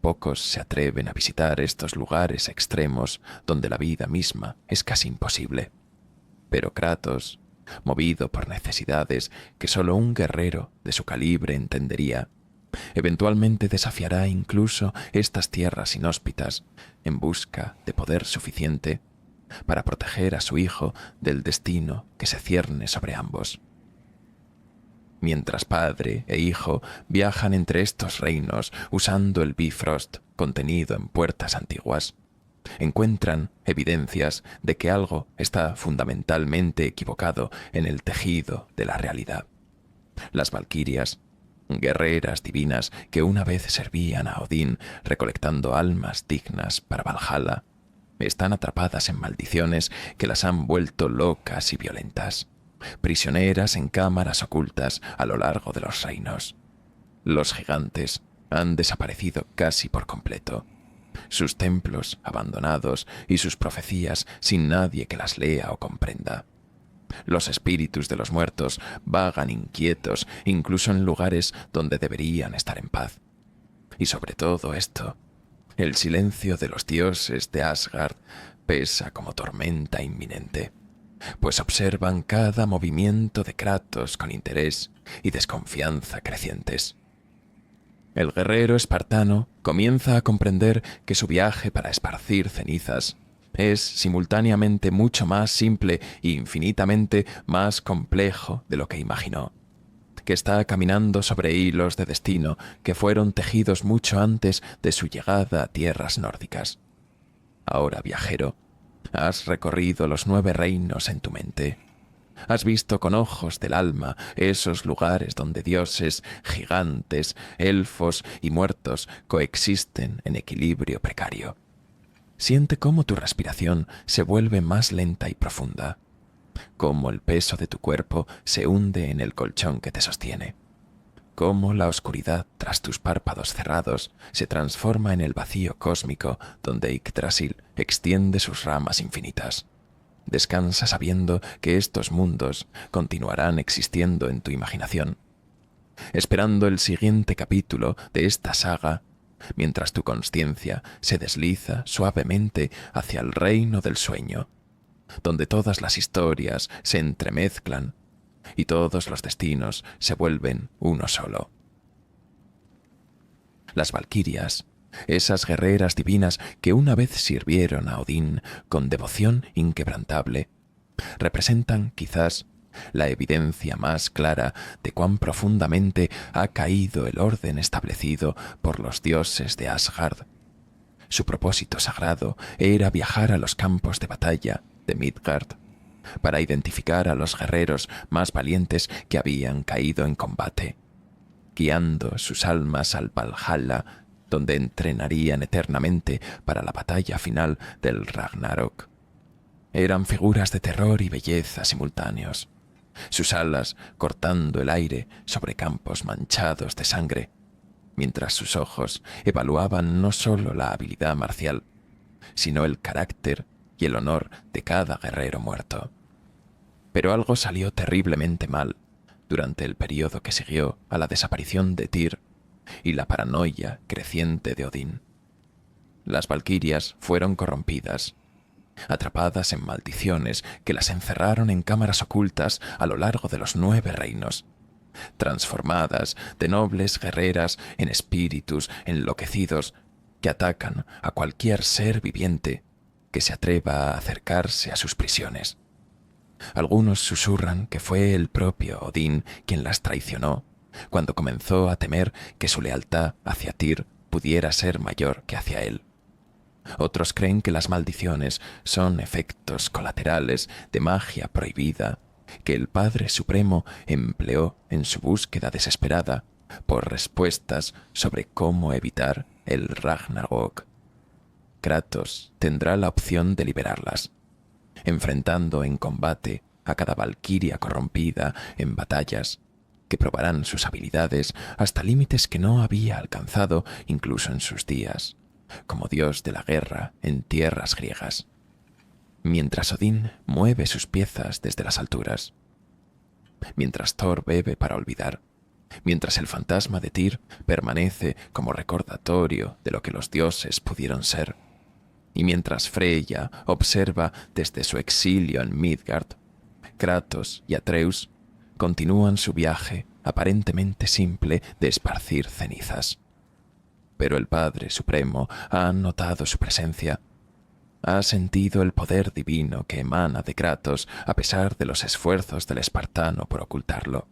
Speaker 1: Pocos se atreven a visitar estos lugares extremos donde la vida misma es casi imposible. Pero Kratos, movido por necesidades que solo un guerrero de su calibre entendería, eventualmente desafiará incluso estas tierras inhóspitas en busca de poder suficiente para proteger a su hijo del destino que se cierne sobre ambos. Mientras padre e hijo viajan entre estos reinos usando el Bifrost contenido en puertas antiguas, encuentran evidencias de que algo está fundamentalmente equivocado en el tejido de la realidad. Las valquirias, guerreras divinas que una vez servían a Odín recolectando almas dignas para Valhalla, están atrapadas en maldiciones que las han vuelto locas y violentas, prisioneras en cámaras ocultas a lo largo de los reinos. Los gigantes han desaparecido casi por completo, sus templos abandonados y sus profecías sin nadie que las lea o comprenda. Los espíritus de los muertos vagan inquietos incluso en lugares donde deberían estar en paz. Y sobre todo esto, el silencio de los dioses de Asgard pesa como tormenta inminente, pues observan cada movimiento de Kratos con interés y desconfianza crecientes. El guerrero espartano comienza a comprender que su viaje para esparcir cenizas Es simultáneamente mucho más simple e infinitamente más complejo de lo que imaginó, que está caminando sobre hilos de destino que fueron tejidos mucho antes de su llegada a tierras nórdicas. Ahora, viajero, has recorrido los 9 reinos en tu mente. Has visto con ojos del alma esos lugares donde dioses, gigantes, elfos y muertos coexisten en equilibrio precario. Siente cómo tu respiración se vuelve más lenta y profunda, cómo el peso de tu cuerpo se hunde en el colchón que te sostiene, cómo la oscuridad tras tus párpados cerrados se transforma en el vacío cósmico donde Yggdrasil extiende sus ramas infinitas. Descansa sabiendo que estos mundos continuarán existiendo en tu imaginación, esperando el siguiente capítulo de esta saga, mientras tu consciencia se desliza suavemente hacia el reino del sueño, donde todas las historias se entremezclan y todos los destinos se vuelven uno solo. Las valquirias, esas guerreras divinas que una vez sirvieron a Odín con devoción inquebrantable, representan quizás la evidencia más clara de cuán profundamente ha caído el orden establecido por los dioses de Asgard. Su propósito sagrado era viajar a los campos de batalla de Midgard para identificar a los guerreros más valientes que habían caído en combate, guiando sus almas al Valhalla, donde entrenarían eternamente para la batalla final del Ragnarok. Eran figuras de terror y belleza simultáneos, sus alas cortando el aire sobre campos manchados de sangre, mientras sus ojos evaluaban no solo la habilidad marcial, sino el carácter y el honor de cada guerrero muerto. Pero algo salió terriblemente mal durante el periodo que siguió a la desaparición de Tyr y la paranoia creciente de Odín. Las valquirias fueron corrompidas, atrapadas en maldiciones que las encerraron en cámaras ocultas a lo largo de los 9 reinos, transformadas de nobles guerreras en espíritus enloquecidos que atacan a cualquier ser viviente que se atreva a acercarse a sus prisiones. Algunos susurran que fue el propio Odín quien las traicionó cuando comenzó a temer que su lealtad hacia Tyr pudiera ser mayor que hacia él. Otros creen que las maldiciones son efectos colaterales de magia prohibida que el Padre Supremo empleó en su búsqueda desesperada por respuestas sobre cómo evitar el Ragnarok. Kratos tendrá la opción de liberarlas, enfrentando en combate a cada valquiria corrompida en batallas que probarán sus habilidades hasta límites que no había alcanzado incluso en sus días, como dios de la guerra en tierras griegas, mientras Odín mueve sus piezas desde las alturas, mientras Thor bebe para olvidar, mientras el fantasma de Tyr permanece como recordatorio de lo que los dioses pudieron ser, y mientras Freya observa desde su exilio en Midgard, Kratos y Atreus continúan su viaje aparentemente simple de esparcir cenizas. Pero el Padre Supremo ha notado su presencia, ha sentido el poder divino que emana de Kratos a pesar de los esfuerzos del espartano por ocultarlo,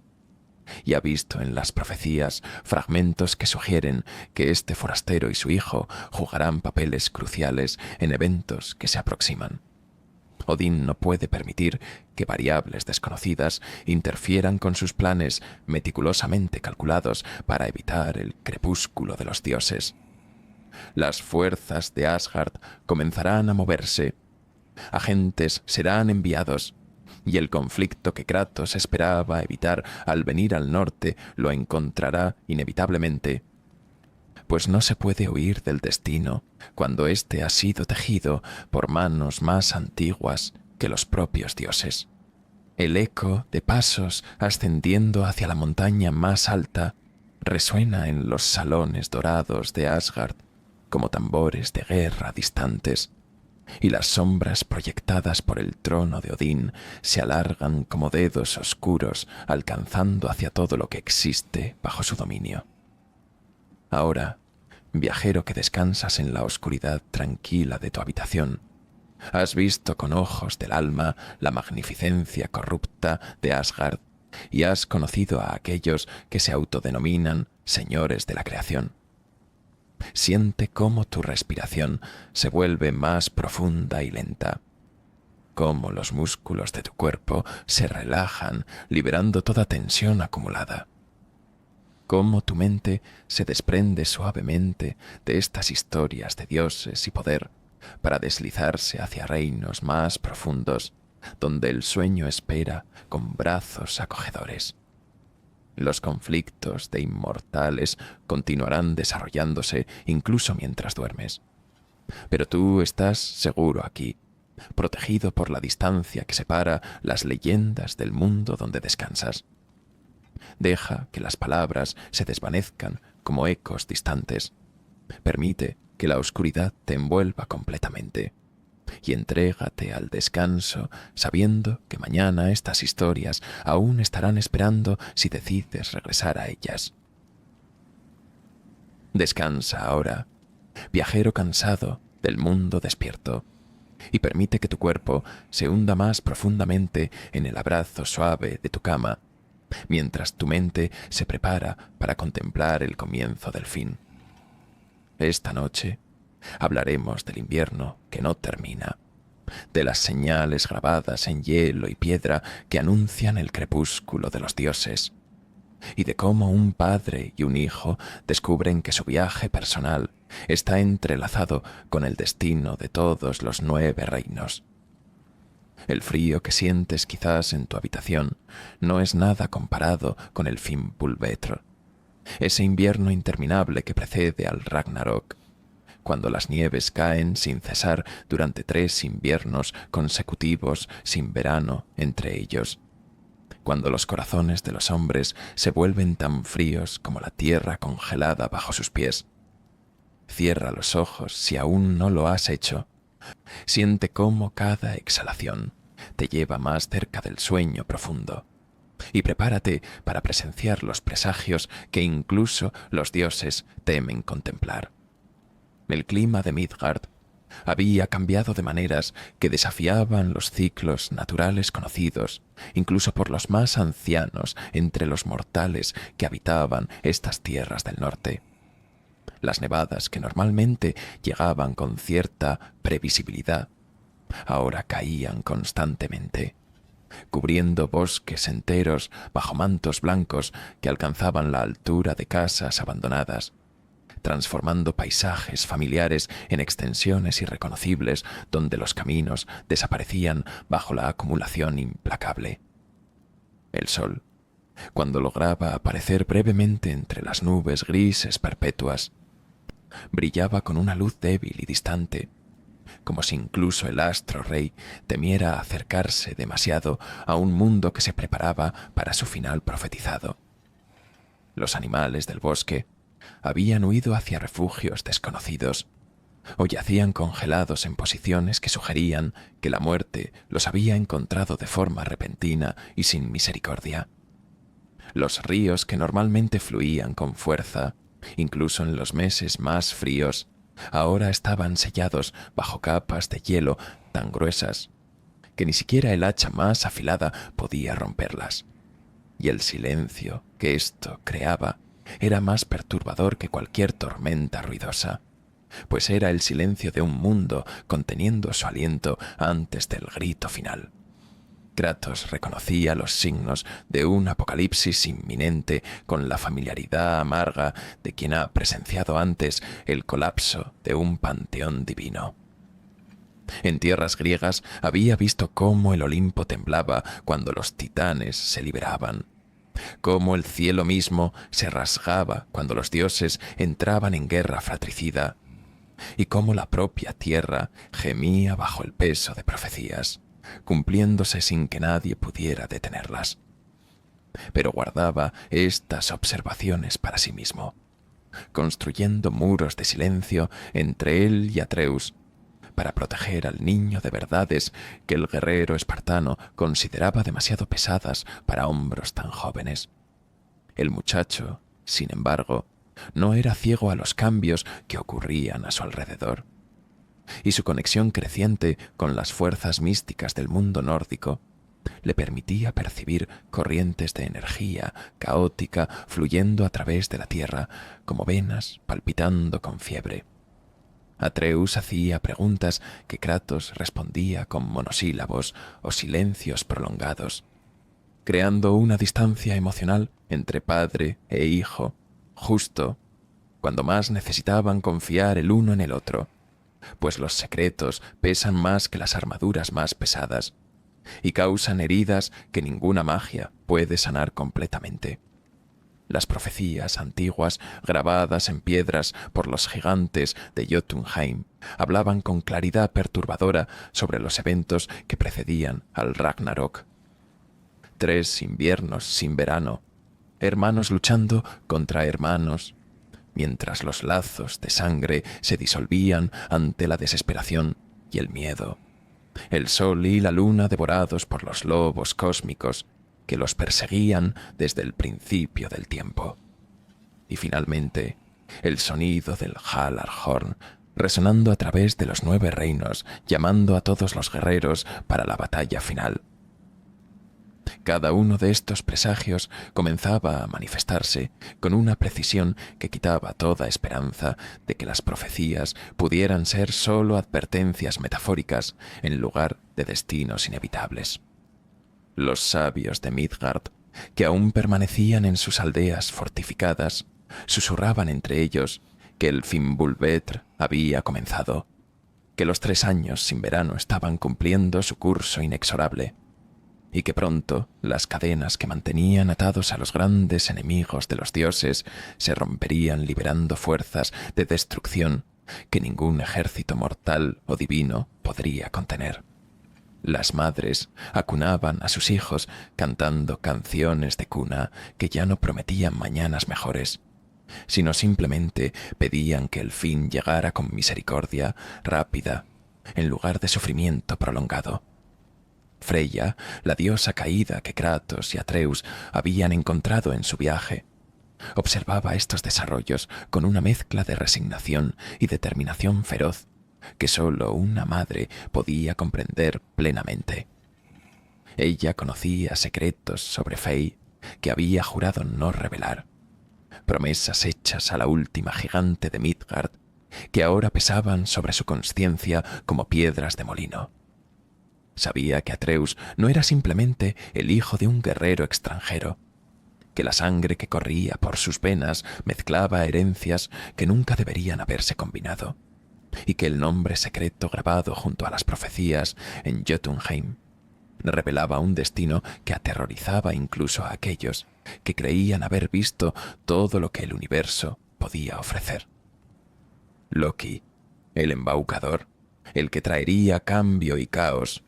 Speaker 1: y ha visto en las profecías fragmentos que sugieren que este forastero y su hijo jugarán papeles cruciales en eventos que se aproximan. Odín no puede permitir que variables desconocidas interfieran con sus planes meticulosamente calculados para evitar el crepúsculo de los dioses. Las fuerzas de Asgard comenzarán a moverse, agentes serán enviados, y el conflicto que Kratos esperaba evitar al venir al norte lo encontrará inevitablemente, pues no se puede huir del destino cuando éste ha sido tejido por manos más antiguas que los propios dioses. El eco de pasos ascendiendo hacia la montaña más alta resuena en los salones dorados de Asgard como tambores de guerra distantes, y las sombras proyectadas por el trono de Odín se alargan como dedos oscuros alcanzando hacia todo lo que existe bajo su dominio. Ahora, viajero que descansas en la oscuridad tranquila de tu habitación, Has visto con ojos del alma la magnificencia corrupta de Asgard y has conocido a aquellos que se autodenominan señores de la creación. Siente cómo tu respiración se vuelve más profunda y lenta, cómo los músculos de tu cuerpo se relajan, liberando toda tensión acumulada, cómo tu mente se desprende suavemente de estas historias de dioses y poder para deslizarse hacia reinos más profundos, donde el sueño espera con brazos acogedores. Los conflictos de inmortales continuarán desarrollándose incluso mientras duermes. Pero tú estás seguro aquí, protegido por la distancia que separa las leyendas del mundo donde descansas. Deja que las palabras se desvanezcan como ecos distantes. Permite que la oscuridad te envuelva completamente y entrégate al descanso sabiendo que mañana estas historias aún estarán esperando si decides regresar a ellas. Descansa ahora, viajero cansado del mundo despierto, y permite que tu cuerpo se hunda más profundamente en el abrazo suave de tu cama, mientras tu mente se prepara para contemplar el comienzo del fin. Esta noche hablaremos del invierno que no termina, de las señales grabadas en hielo y piedra que anuncian el crepúsculo de los dioses, y de cómo un padre y un hijo descubren que su viaje personal está entrelazado con el destino de todos los 9 reinos. El frío que sientes quizás en tu habitación no es nada comparado con el Fimbulvetr, ese invierno interminable que precede al Ragnarok, cuando las nieves caen sin cesar durante 3 inviernos consecutivos sin verano entre ellos, cuando los corazones de los hombres se vuelven tan fríos como la tierra congelada bajo sus pies. Cierra los ojos si aún no lo has hecho. Siente cómo cada exhalación te lleva más cerca del sueño profundo. Y prepárate para presenciar los presagios que incluso los dioses temen contemplar. El clima de Midgard había cambiado de maneras que desafiaban los ciclos naturales conocidos, incluso por los más ancianos entre los mortales que habitaban estas tierras del norte. Las nevadas que normalmente llegaban con cierta previsibilidad, ahora caían constantemente, cubriendo bosques enteros bajo mantos blancos que alcanzaban la altura de casas abandonadas, transformando paisajes familiares en extensiones irreconocibles donde los caminos desaparecían bajo la acumulación implacable. El sol, cuando lograba aparecer brevemente entre las nubes grises perpetuas, brillaba con una luz débil y distante, como si incluso el astro rey temiera acercarse demasiado a un mundo que se preparaba para su final profetizado. Los animales del bosque habían huido hacia refugios desconocidos, o yacían congelados en posiciones que sugerían que la muerte los había encontrado de forma repentina y sin misericordia. Los ríos que normalmente fluían con fuerza, incluso en los meses más fríos, ahora estaban sellados bajo capas de hielo tan gruesas que ni siquiera el hacha más afilada podía romperlas. Y el silencio que esto creaba era más perturbador que cualquier tormenta ruidosa, pues era el silencio de un mundo conteniendo su aliento antes del grito final. Kratos reconocía los signos de un apocalipsis inminente con la familiaridad amarga de quien ha presenciado antes el colapso de un panteón divino. En tierras griegas había visto cómo el Olimpo temblaba cuando los titanes se liberaban, cómo el cielo mismo se rasgaba cuando los dioses entraban en guerra fratricida, y cómo la propia tierra gemía bajo el peso de profecías, cumpliéndose sin que nadie pudiera detenerlas. Pero guardaba estas observaciones para sí mismo, construyendo muros de silencio entre él y Atreus, para proteger al niño de verdades que el guerrero espartano consideraba demasiado pesadas para hombros tan jóvenes. El muchacho, sin embargo, no era ciego a los cambios que ocurrían a su alrededor. y su conexión creciente con las fuerzas místicas del mundo nórdico le permitía percibir corrientes de energía caótica fluyendo a través de la tierra como venas palpitando con fiebre. Atreus hacía preguntas que Kratos respondía con monosílabos o silencios prolongados, creando una distancia emocional entre padre e hijo, justo cuando más necesitaban confiar el uno en el otro, pues los secretos pesan más que las armaduras más pesadas y causan heridas que ninguna magia puede sanar completamente. Las profecías antiguas, grabadas en piedras por los gigantes de Jotunheim, hablaban con claridad perturbadora sobre los eventos que precedían al Ragnarok. 3 inviernos sin verano, hermanos luchando contra hermanos, mientras los lazos de sangre se disolvían ante la desesperación y el miedo. El sol y la luna devorados por los lobos cósmicos que los perseguían desde el principio del tiempo. Y finalmente, el sonido del Halarhorn resonando a través de los 9 reinos, llamando a todos los guerreros para la batalla final. Cada uno de estos presagios comenzaba a manifestarse con una precisión que quitaba toda esperanza de que las profecías pudieran ser sólo advertencias metafóricas en lugar de destinos inevitables. Los sabios de Midgard, que aún permanecían en sus aldeas fortificadas, susurraban entre ellos que el Fimbulvetr había comenzado, que los 3 años sin verano estaban cumpliendo su curso inexorable, y que pronto las cadenas que mantenían atados a los grandes enemigos de los dioses se romperían liberando fuerzas de destrucción que ningún ejército mortal o divino podría contener. Las madres acunaban a sus hijos cantando canciones de cuna que ya no prometían mañanas mejores, sino simplemente pedían que el fin llegara con misericordia rápida en lugar de sufrimiento prolongado. Freya, la diosa caída que Kratos y Atreus habían encontrado en su viaje, observaba estos desarrollos con una mezcla de resignación y determinación feroz que sólo una madre podía comprender plenamente. Ella conocía secretos sobre Fey que había jurado no revelar, promesas hechas a la última gigante de Midgard que ahora pesaban sobre su conciencia como piedras de molino. Sabía que Atreus no era simplemente el hijo de un guerrero extranjero, que la sangre que corría por sus venas mezclaba herencias que nunca deberían haberse combinado, y que el nombre secreto grabado junto a las profecías en Jotunheim revelaba un destino que aterrorizaba incluso a aquellos que creían haber visto todo lo que el universo podía ofrecer. Loki, el embaucador, el que traería cambio y caos,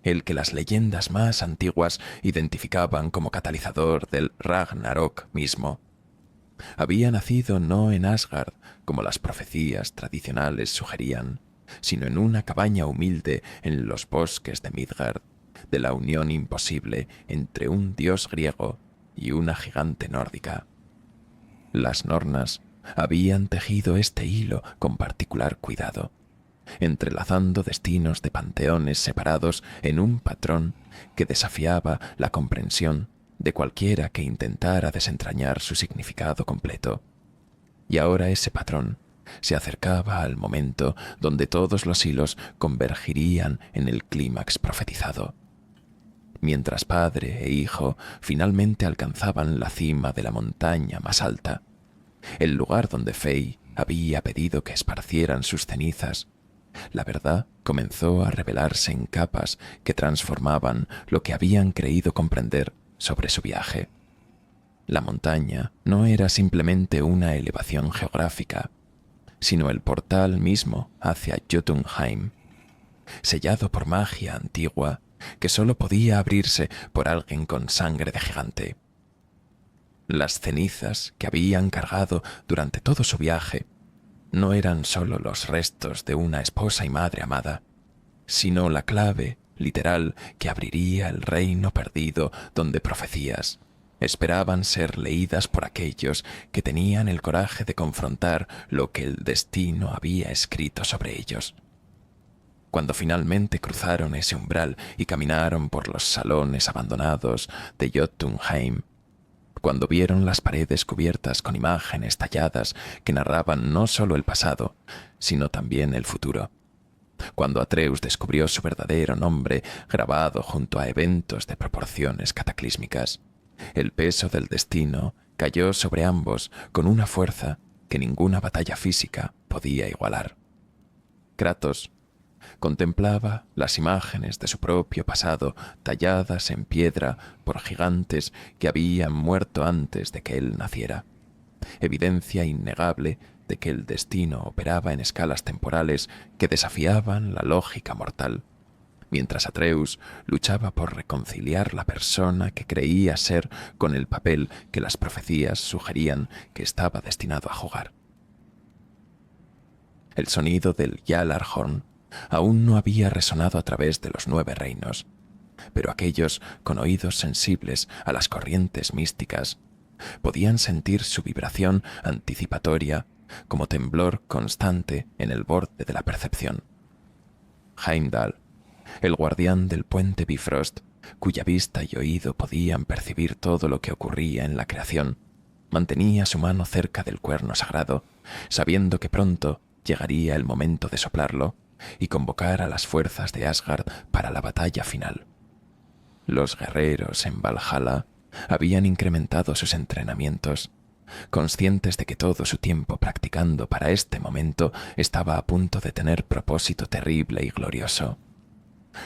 Speaker 1: el que las leyendas más antiguas identificaban como catalizador del Ragnarok mismo, había nacido no en Asgard, como las profecías tradicionales sugerían, sino en una cabaña humilde en los bosques de Midgard, de la unión imposible entre un dios griego y una gigante nórdica. Las Nornas habían tejido este hilo con particular cuidado, entrelazando destinos de panteones separados en un patrón que desafiaba la comprensión de cualquiera que intentara desentrañar su significado completo. Y ahora ese patrón se acercaba al momento donde todos los hilos convergirían en el clímax profetizado. Mientras padre e hijo finalmente alcanzaban la cima de la montaña más alta, el lugar donde Fey había pedido que esparcieran sus cenizas, la verdad comenzó a revelarse en capas que transformaban lo que habían creído comprender sobre su viaje. La montaña no era simplemente una elevación geográfica, sino el portal mismo hacia Jotunheim, sellado por magia antigua que sólo podía abrirse por alguien con sangre de gigante. Las cenizas que habían cargado durante todo su viaje no eran sólo los restos de una esposa y madre amada, sino la clave literal que abriría el reino perdido donde profecías esperaban ser leídas por aquellos que tenían el coraje de confrontar lo que el destino había escrito sobre ellos. Cuando finalmente cruzaron ese umbral y caminaron por los salones abandonados de Jotunheim, cuando vieron las paredes cubiertas con imágenes talladas que narraban no solo el pasado, sino también el futuro, cuando Atreus descubrió su verdadero nombre grabado junto a eventos de proporciones cataclísmicas, el peso del destino cayó sobre ambos con una fuerza que ninguna batalla física podía igualar. Kratos contemplaba las imágenes de su propio pasado talladas en piedra por gigantes que habían muerto antes de que él naciera, evidencia innegable de que el destino operaba en escalas temporales que desafiaban la lógica mortal, mientras Atreus luchaba por reconciliar la persona que creía ser con el papel que las profecías sugerían que estaba destinado a jugar. El sonido del Gjallarhorn aún no había resonado a través de los 9 reinos, pero aquellos con oídos sensibles a las corrientes místicas podían sentir su vibración anticipatoria como temblor constante en el borde de la percepción. Heimdall, el guardián del puente Bifrost, cuya vista y oído podían percibir todo lo que ocurría en la creación, mantenía su mano cerca del cuerno sagrado, sabiendo que pronto llegaría el momento de soplarlo y convocar a las fuerzas de Asgard para la batalla final. Los guerreros en Valhalla habían incrementado sus entrenamientos, conscientes de que todo su tiempo practicando para este momento estaba a punto de tener propósito terrible y glorioso.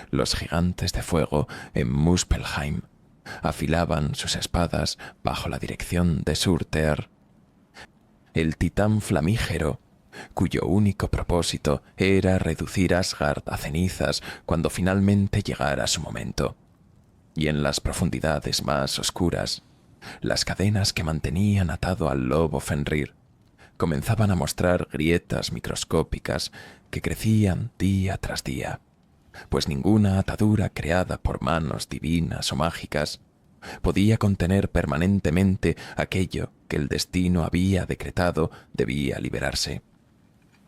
Speaker 1: Los gigantes de fuego en Muspelheim afilaban sus espadas bajo la dirección de Surtr, el titán flamígero, cuyo único propósito era reducir Asgard a cenizas cuando finalmente llegara su momento. Y en las profundidades más oscuras, las cadenas que mantenían atado al lobo Fenrir comenzaban a mostrar grietas microscópicas que crecían día tras día, pues ninguna atadura creada por manos divinas o mágicas podía contener permanentemente aquello que el destino había decretado debía liberarse.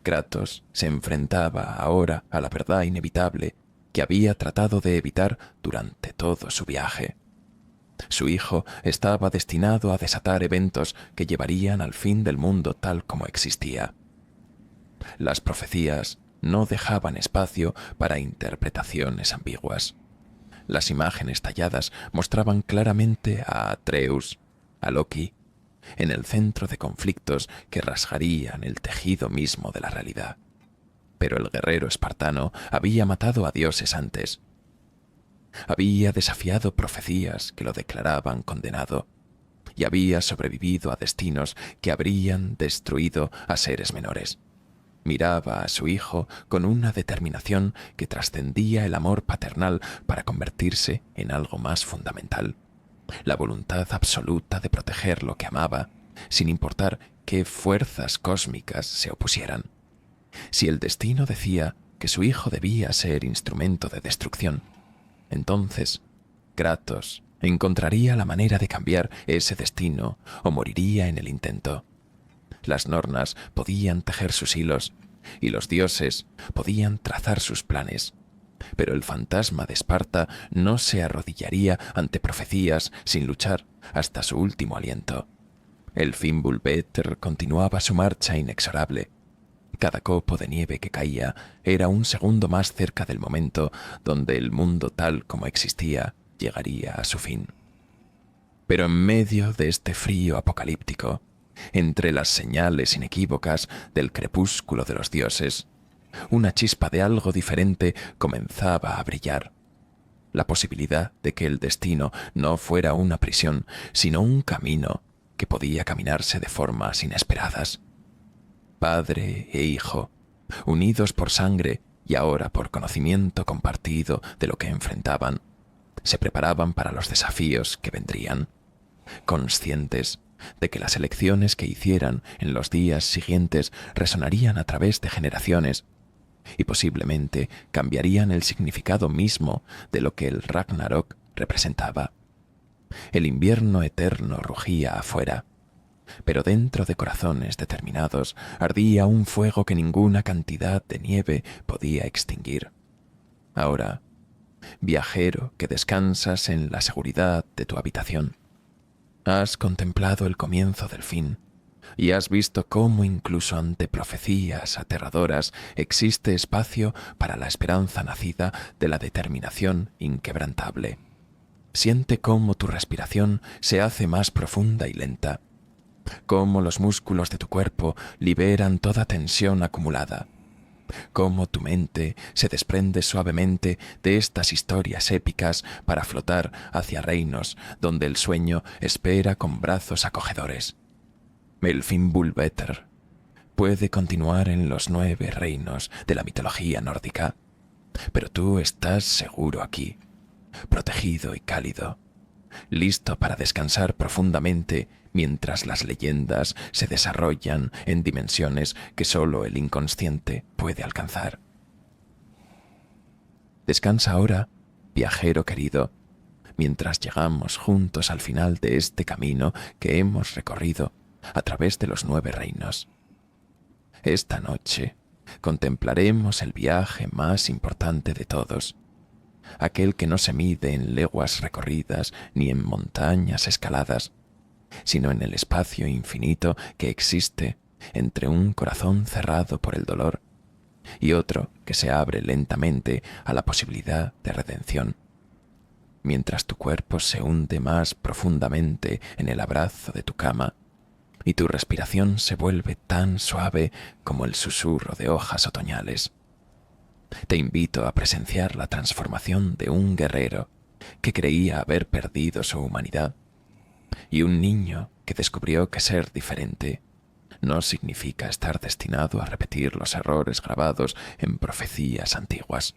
Speaker 1: Kratos se enfrentaba ahora a la verdad inevitable que había tratado de evitar durante todo su viaje. Su hijo estaba destinado a desatar eventos que llevarían al fin del mundo tal como existía. Las profecías no dejaban espacio para interpretaciones ambiguas. Las imágenes talladas mostraban claramente a Atreus, a Loki, en el centro de conflictos que rasgarían el tejido mismo de la realidad. Pero el guerrero espartano había matado a dioses antes. Había desafiado profecías que lo declaraban condenado y había sobrevivido a destinos que habrían destruido a seres menores. Miraba a su hijo con una determinación que trascendía el amor paternal para convertirse en algo más fundamental, la voluntad absoluta de proteger lo que amaba, sin importar qué fuerzas cósmicas se opusieran. Si el destino decía que su hijo debía ser instrumento de destrucción, entonces Kratos encontraría la manera de cambiar ese destino o moriría en el intento. Las nornas podían tejer sus hilos y los dioses podían trazar sus planes, pero el fantasma de Esparta no se arrodillaría ante profecías sin luchar hasta su último aliento. El Fimbulvetr continuaba su marcha inexorable. Cada copo de nieve que caía era un segundo más cerca del momento donde el mundo tal como existía llegaría a su fin. Pero en medio de este frío apocalíptico, entre las señales inequívocas del crepúsculo de los dioses, una chispa de algo diferente comenzaba a brillar. La posibilidad de que el destino no fuera una prisión, sino un camino que podía caminarse de formas inesperadas. Padre e hijo, unidos por sangre y ahora por conocimiento compartido de lo que enfrentaban, se preparaban para los desafíos que vendrían, conscientes de que las elecciones que hicieran en los días siguientes resonarían a través de generaciones y posiblemente cambiarían el significado mismo de lo que el Ragnarok representaba. El invierno eterno rugía afuera, pero dentro de corazones determinados ardía un fuego que ninguna cantidad de nieve podía extinguir. Ahora, viajero que descansas en la seguridad de tu habitación, has contemplado el comienzo del fin y has visto cómo incluso ante profecías aterradoras existe espacio para la esperanza nacida de la determinación inquebrantable. Siente cómo tu respiración se hace más profunda y lenta, cómo los músculos de tu cuerpo liberan toda tensión acumulada, cómo tu mente se desprende suavemente de estas historias épicas para flotar hacia reinos donde el sueño espera con brazos acogedores. El Fimbulvetr puede continuar en los 9 reinos de la mitología nórdica, pero tú estás seguro aquí, protegido y cálido, listo para descansar profundamente mientras las leyendas se desarrollan en dimensiones que solo el inconsciente puede alcanzar. Descansa ahora, viajero querido, mientras llegamos juntos al final de este camino que hemos recorrido a través de los 9 reinos. Esta noche contemplaremos el viaje más importante de todos, aquel que no se mide en leguas recorridas ni en montañas escaladas, sino en el espacio infinito que existe entre un corazón cerrado por el dolor y otro que se abre lentamente a la posibilidad de redención, mientras tu cuerpo se hunde más profundamente en el abrazo de tu cama y tu respiración se vuelve tan suave como el susurro de hojas otoñales. Te invito a presenciar la transformación de un guerrero que creía haber perdido su humanidad y un niño que descubrió que ser diferente no significa estar destinado a repetir los errores grabados en profecías antiguas.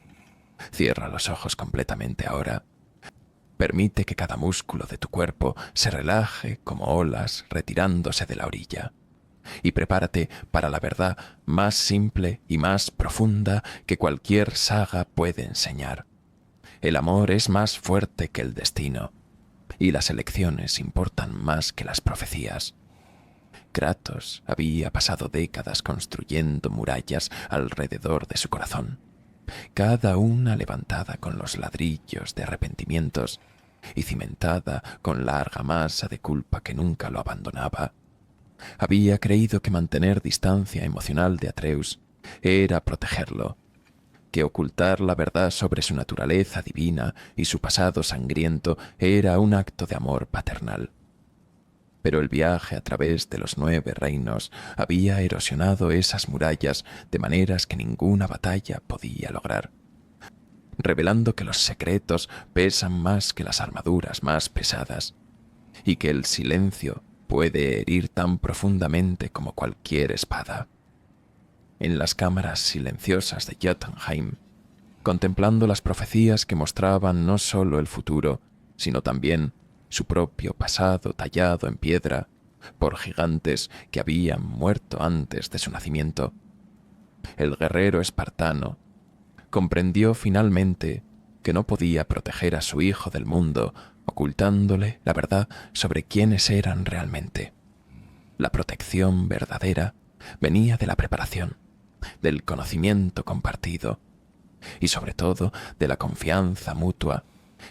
Speaker 1: Cierra los ojos completamente ahora. Permite que cada músculo de tu cuerpo se relaje como olas retirándose de la orilla. Y prepárate para la verdad más simple y más profunda que cualquier saga puede enseñar. El amor es más fuerte que el destino, y las elecciones importan más que las profecías. Kratos había pasado décadas construyendo murallas alrededor de su corazón, cada una levantada con los ladrillos de arrepentimientos y cimentada con la argamasa de culpa que nunca lo abandonaba. Había creído que mantener distancia emocional de Atreus era protegerlo, que ocultar la verdad sobre su naturaleza divina y su pasado sangriento era un acto de amor paternal. Pero el viaje a través de los 9 reinos había erosionado esas murallas de maneras que ninguna batalla podía lograr, revelando que los secretos pesan más que las armaduras más pesadas y que el silencio puede herir tan profundamente como cualquier espada. En las cámaras silenciosas de Jotunheim, contemplando las profecías que mostraban no solo el futuro, sino también su propio pasado tallado en piedra por gigantes que habían muerto antes de su nacimiento, el guerrero espartano comprendió finalmente que no podía proteger a su hijo del mundo ocultándole la verdad sobre quiénes eran realmente. La protección verdadera venía de la preparación, del conocimiento compartido y sobre todo de la confianza mutua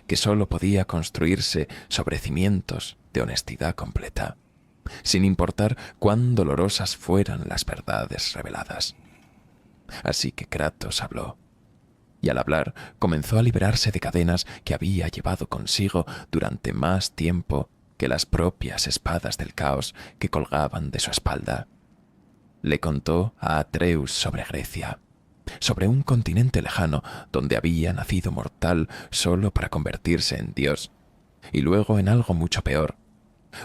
Speaker 1: que sólo podía construirse sobre cimientos de honestidad completa, sin importar cuán dolorosas fueran las verdades reveladas. Así que Kratos habló, y al hablar comenzó a liberarse de cadenas que había llevado consigo durante más tiempo que las propias espadas del caos que colgaban de su espalda. Le contó a Atreus sobre Grecia, sobre un continente lejano donde había nacido mortal solo para convertirse en dios, y luego en algo mucho peor,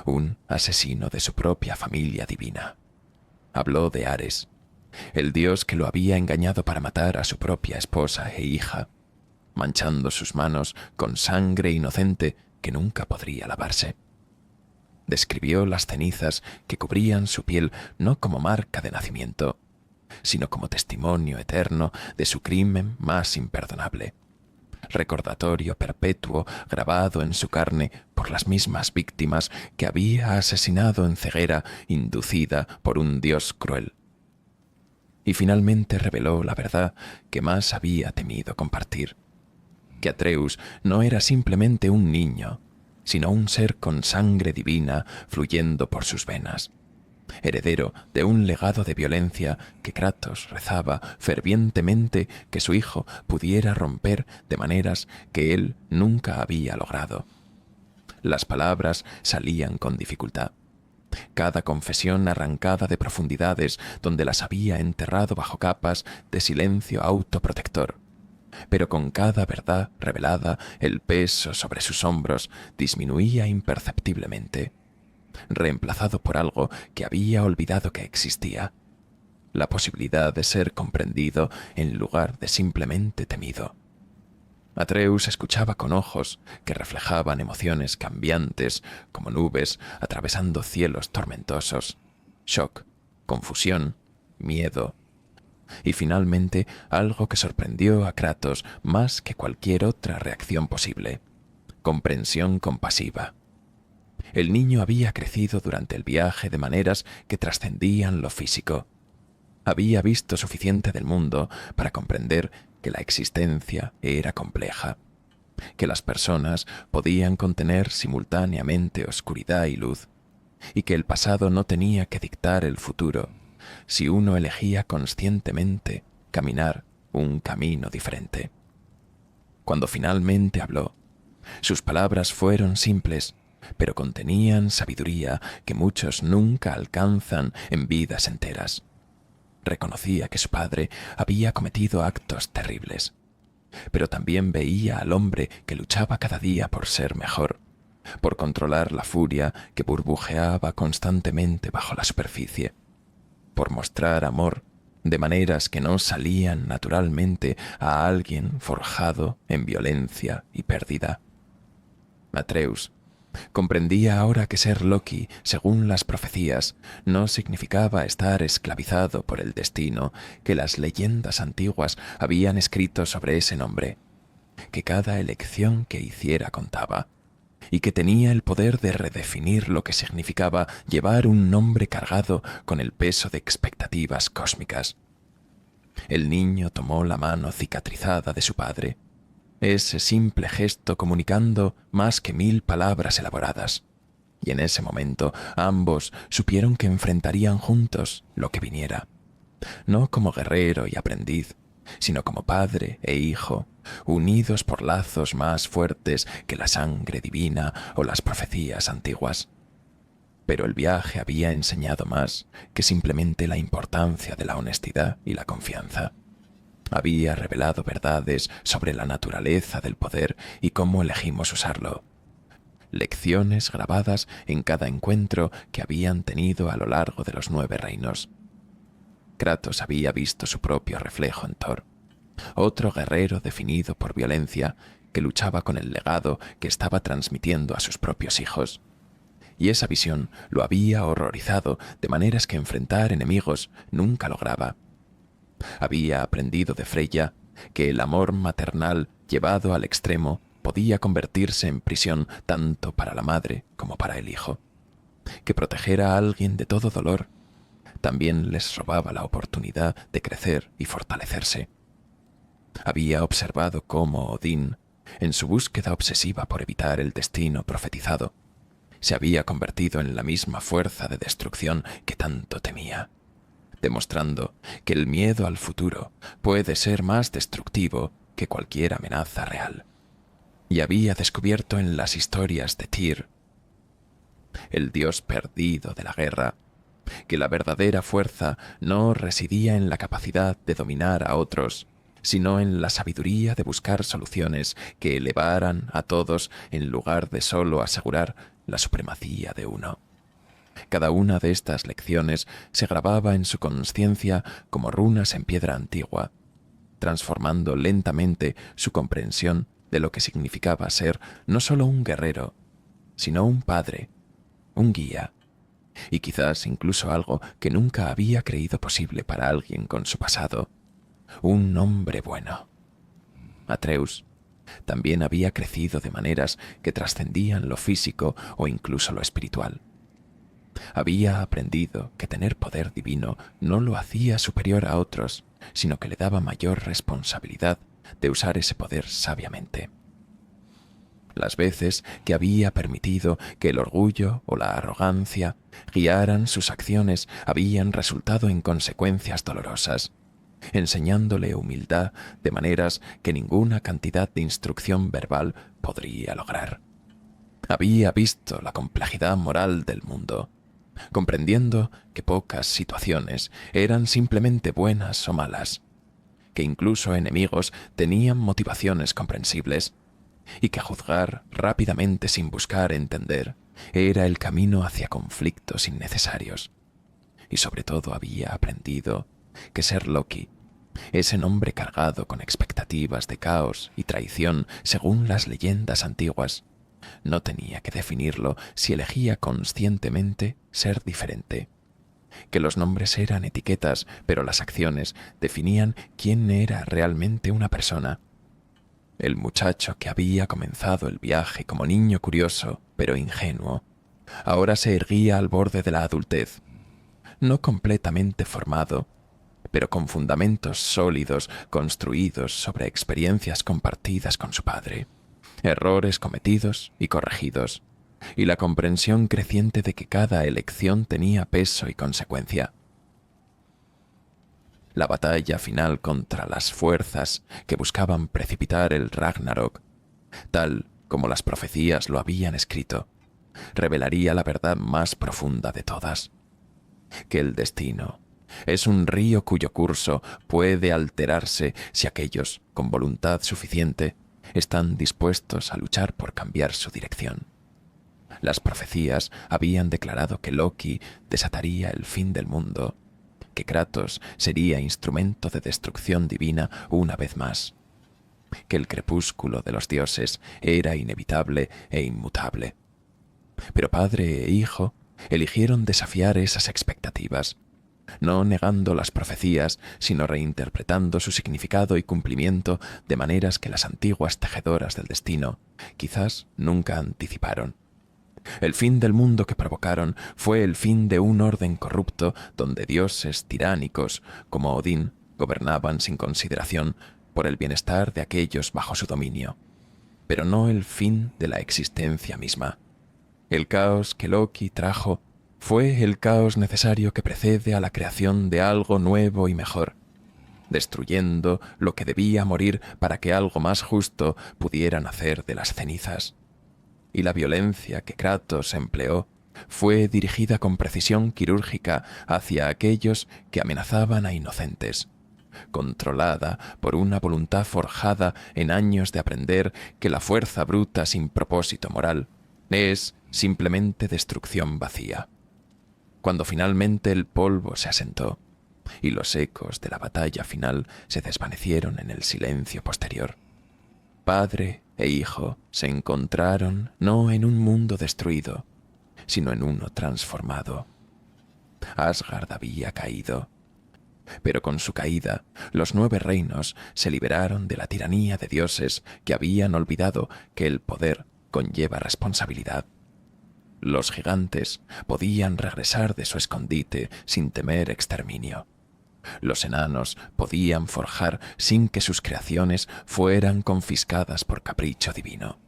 Speaker 1: un asesino de su propia familia divina. Habló de Ares, el dios que lo había engañado para matar a su propia esposa e hija, manchando sus manos con sangre inocente que nunca podría lavarse. Describió las cenizas que cubrían su piel no como marca de nacimiento, sino como testimonio eterno de su crimen más imperdonable, recordatorio perpetuo grabado en su carne por las mismas víctimas que había asesinado en ceguera inducida por un dios cruel. Y finalmente reveló la verdad que más había temido compartir, que Atreus no era simplemente un niño, sino un ser con sangre divina fluyendo por sus venas, heredero de un legado de violencia que Kratos rezaba fervientemente que su hijo pudiera romper de maneras que él nunca había logrado. Las palabras salían con dificultad. Cada confesión arrancada de profundidades donde las había enterrado bajo capas de silencio autoprotector. Pero con cada verdad revelada, el peso sobre sus hombros disminuía imperceptiblemente, reemplazado por algo que había olvidado que existía, la posibilidad de ser comprendido en lugar de simplemente temido. Atreus escuchaba con ojos que reflejaban emociones cambiantes como nubes atravesando cielos tormentosos, shock, confusión, miedo, y finalmente algo que sorprendió a Kratos más que cualquier otra reacción posible: comprensión compasiva. El niño había crecido durante el viaje de maneras que trascendían lo físico. Había visto suficiente del mundo para comprender que la existencia era compleja, que las personas podían contener simultáneamente oscuridad y luz, y que el pasado no tenía que dictar el futuro si uno elegía conscientemente caminar un camino diferente. Cuando finalmente habló, sus palabras fueron simples, pero contenían sabiduría que muchos nunca alcanzan en vidas enteras. Reconocía que su padre había cometido actos terribles, pero también veía al hombre que luchaba cada día por ser mejor, por controlar la furia que burbujeaba constantemente bajo la superficie, por mostrar amor de maneras que no salían naturalmente a alguien forjado en violencia y pérdida. Atreus comprendía ahora que ser Loki, según las profecías, no significaba estar esclavizado por el destino que las leyendas antiguas habían escrito sobre ese nombre, que cada elección que hiciera contaba, y que tenía el poder de redefinir lo que significaba llevar un nombre cargado con el peso de expectativas cósmicas. El niño tomó la mano cicatrizada de su padre, ese simple gesto comunicando más que 1000 palabras elaboradas, y en ese momento ambos supieron que enfrentarían juntos lo que viniera, no como guerrero y aprendiz, sino como padre e hijo, unidos por lazos más fuertes que la sangre divina o las profecías antiguas. Pero el viaje había enseñado más que simplemente la importancia de la honestidad y la confianza. Había revelado verdades sobre la naturaleza del poder y cómo elegimos usarlo. Lecciones grabadas en cada encuentro que habían tenido a lo largo de los 9 reinos. Kratos había visto su propio reflejo en Thor, otro guerrero definido por violencia que luchaba con el legado que estaba transmitiendo a sus propios hijos. Y esa visión lo había horrorizado de maneras que enfrentar enemigos nunca lograba. Había aprendido de Freya que el amor maternal llevado al extremo podía convertirse en prisión tanto para la madre como para el hijo, que proteger a alguien de todo dolor también les robaba la oportunidad de crecer y fortalecerse. Había observado cómo Odín, en su búsqueda obsesiva por evitar el destino profetizado, se había convertido en la misma fuerza de destrucción que tanto temía, demostrando que el miedo al futuro puede ser más destructivo que cualquier amenaza real. Y había descubierto en las historias de Tyr, el dios perdido de la guerra, que la verdadera fuerza no residía en la capacidad de dominar a otros, sino en la sabiduría de buscar soluciones que elevaran a todos en lugar de solo asegurar la supremacía de uno. Cada una de estas lecciones se grababa en su consciencia como runas en piedra antigua, transformando lentamente su comprensión de lo que significaba ser no solo un guerrero, sino un padre, un guía, y quizás incluso algo que nunca había creído posible para alguien con su pasado, un hombre bueno. Atreus también había crecido de maneras que trascendían lo físico o incluso lo espiritual. Había aprendido que tener poder divino no lo hacía superior a otros, sino que le daba mayor responsabilidad de usar ese poder sabiamente. Las veces que había permitido que el orgullo o la arrogancia guiaran sus acciones habían resultado en consecuencias dolorosas, enseñándole humildad de maneras que ninguna cantidad de instrucción verbal podría lograr. Había visto la complejidad moral del mundo, comprendiendo que pocas situaciones eran simplemente buenas o malas, que incluso enemigos tenían motivaciones comprensibles, y que juzgar rápidamente sin buscar entender era el camino hacia conflictos innecesarios. Y sobre todo había aprendido que ser Loki, ese nombre cargado con expectativas de caos y traición según las leyendas antiguas, no tenía que definirlo si elegía conscientemente ser diferente. Que los nombres eran etiquetas, pero las acciones definían quién era realmente una persona. El muchacho que había comenzado el viaje como niño curioso, pero ingenuo, ahora se erguía al borde de la adultez, no completamente formado, pero con fundamentos sólidos construidos sobre experiencias compartidas con su padre, errores cometidos y corregidos, y la comprensión creciente de que cada elección tenía peso y consecuencia. La batalla final contra las fuerzas que buscaban precipitar el Ragnarok, tal como las profecías lo habían escrito, revelaría la verdad más profunda de todas, que el destino es un río cuyo curso puede alterarse si aquellos, con voluntad suficiente, están dispuestos a luchar por cambiar su dirección. Las profecías habían declarado que Loki desataría el fin del mundo, que Kratos sería instrumento de destrucción divina una vez más, que el crepúsculo de los dioses era inevitable e inmutable. Pero padre e hijo eligieron desafiar esas expectativas, no negando las profecías, sino reinterpretando su significado y cumplimiento de maneras que las antiguas tejedoras del destino quizás nunca anticiparon. El fin del mundo que provocaron fue el fin de un orden corrupto donde dioses tiránicos como Odín gobernaban sin consideración por el bienestar de aquellos bajo su dominio, pero no el fin de la existencia misma. El caos que Loki trajo fue el caos necesario que precede a la creación de algo nuevo y mejor, destruyendo lo que debía morir para que algo más justo pudiera nacer de las cenizas. Y la violencia que Kratos empleó fue dirigida con precisión quirúrgica hacia aquellos que amenazaban a inocentes, controlada por una voluntad forjada en años de aprender que la fuerza bruta sin propósito moral es simplemente destrucción vacía. Cuando finalmente el polvo se asentó y los ecos de la batalla final se desvanecieron en el silencio posterior, padre e hijo se encontraron no en un mundo destruido, sino en uno transformado. Asgard había caído, pero con su caída los 9 reinos se liberaron de la tiranía de dioses que habían olvidado que el poder conlleva responsabilidad. Los gigantes podían regresar de su escondite sin temer exterminio. Los enanos podían forjar sin que sus creaciones fueran confiscadas por capricho divino.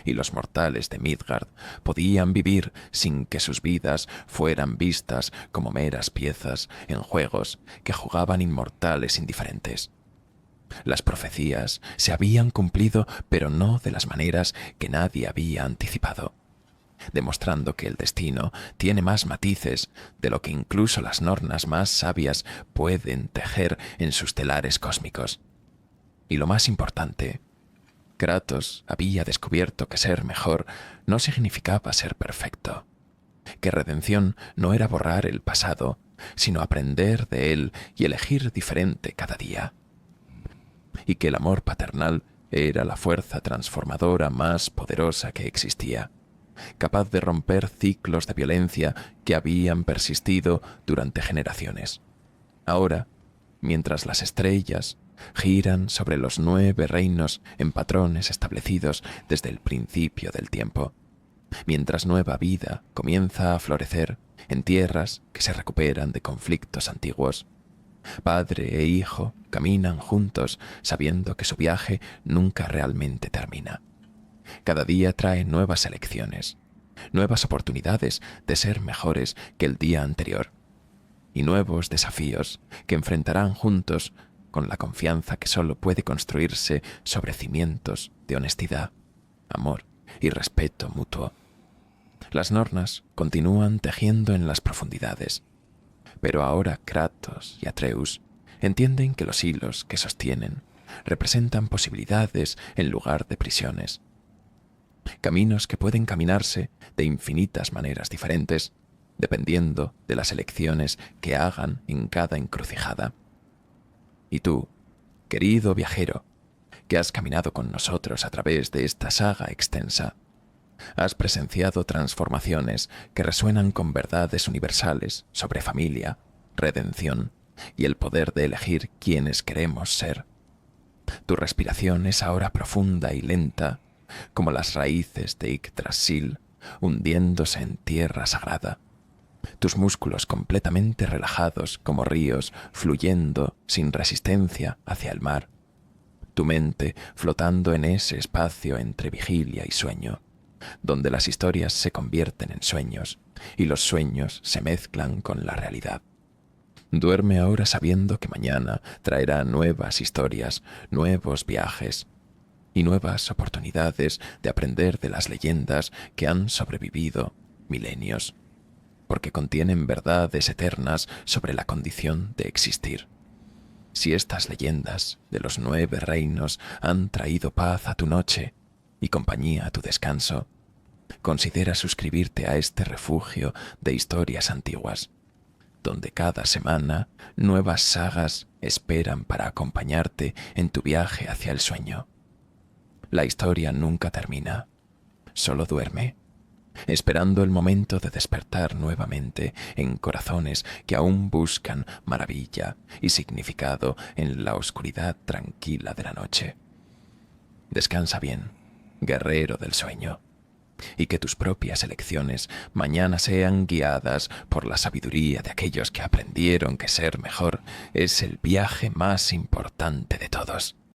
Speaker 1: Y los mortales de Midgard podían vivir sin que sus vidas fueran vistas como meras piezas en juegos que jugaban inmortales indiferentes. Las profecías se habían cumplido, pero no de las maneras que nadie había anticipado, demostrando que el destino tiene más matices de lo que incluso las nornas más sabias pueden tejer en sus telares cósmicos. Y lo más importante, Kratos había descubierto que ser mejor no significaba ser perfecto, que redención no era borrar el pasado, sino aprender de él y elegir diferente cada día, y que el amor paternal era la fuerza transformadora más poderosa que existía, capaz de romper ciclos de violencia que habían persistido durante generaciones. Ahora, mientras las estrellas giran sobre los 9 reinos en patrones establecidos desde el principio del tiempo, mientras nueva vida comienza a florecer en tierras que se recuperan de conflictos antiguos, padre e hijo caminan juntos sabiendo que su viaje nunca realmente termina. Cada día trae nuevas elecciones, nuevas oportunidades de ser mejores que el día anterior y nuevos desafíos que enfrentarán juntos con la confianza que solo puede construirse sobre cimientos de honestidad, amor y respeto mutuo. Las Nornas continúan tejiendo en las profundidades, pero ahora Kratos y Atreus entienden que los hilos que sostienen representan posibilidades en lugar de prisiones. Caminos que pueden caminarse de infinitas maneras diferentes, dependiendo de las elecciones que hagan en cada encrucijada. Y tú, querido viajero, que has caminado con nosotros a través de esta saga extensa, has presenciado transformaciones que resuenan con verdades universales sobre familia, redención y el poder de elegir quiénes queremos ser. Tu respiración es ahora profunda y lenta, como las raíces de Yggdrasil hundiéndose en tierra sagrada. Tus músculos completamente relajados como ríos fluyendo sin resistencia hacia el mar. Tu mente flotando en ese espacio entre vigilia y sueño, donde las historias se convierten en sueños y los sueños se mezclan con la realidad. Duerme ahora sabiendo que mañana traerá nuevas historias, nuevos viajes y nuevas oportunidades de aprender de las leyendas que han sobrevivido milenios, porque contienen verdades eternas sobre la condición de existir. Si estas leyendas de los 9 reinos han traído paz a tu noche y compañía a tu descanso, considera suscribirte a este refugio de historias antiguas, donde cada semana nuevas sagas esperan para acompañarte en tu viaje hacia el sueño. La historia nunca termina, solo duerme, esperando el momento de despertar nuevamente en corazones que aún buscan maravilla y significado en la oscuridad tranquila de la noche. Descansa bien, guerrero del sueño, y que tus propias elecciones mañana sean guiadas por la sabiduría de aquellos que aprendieron que ser mejor es el viaje más importante de todos.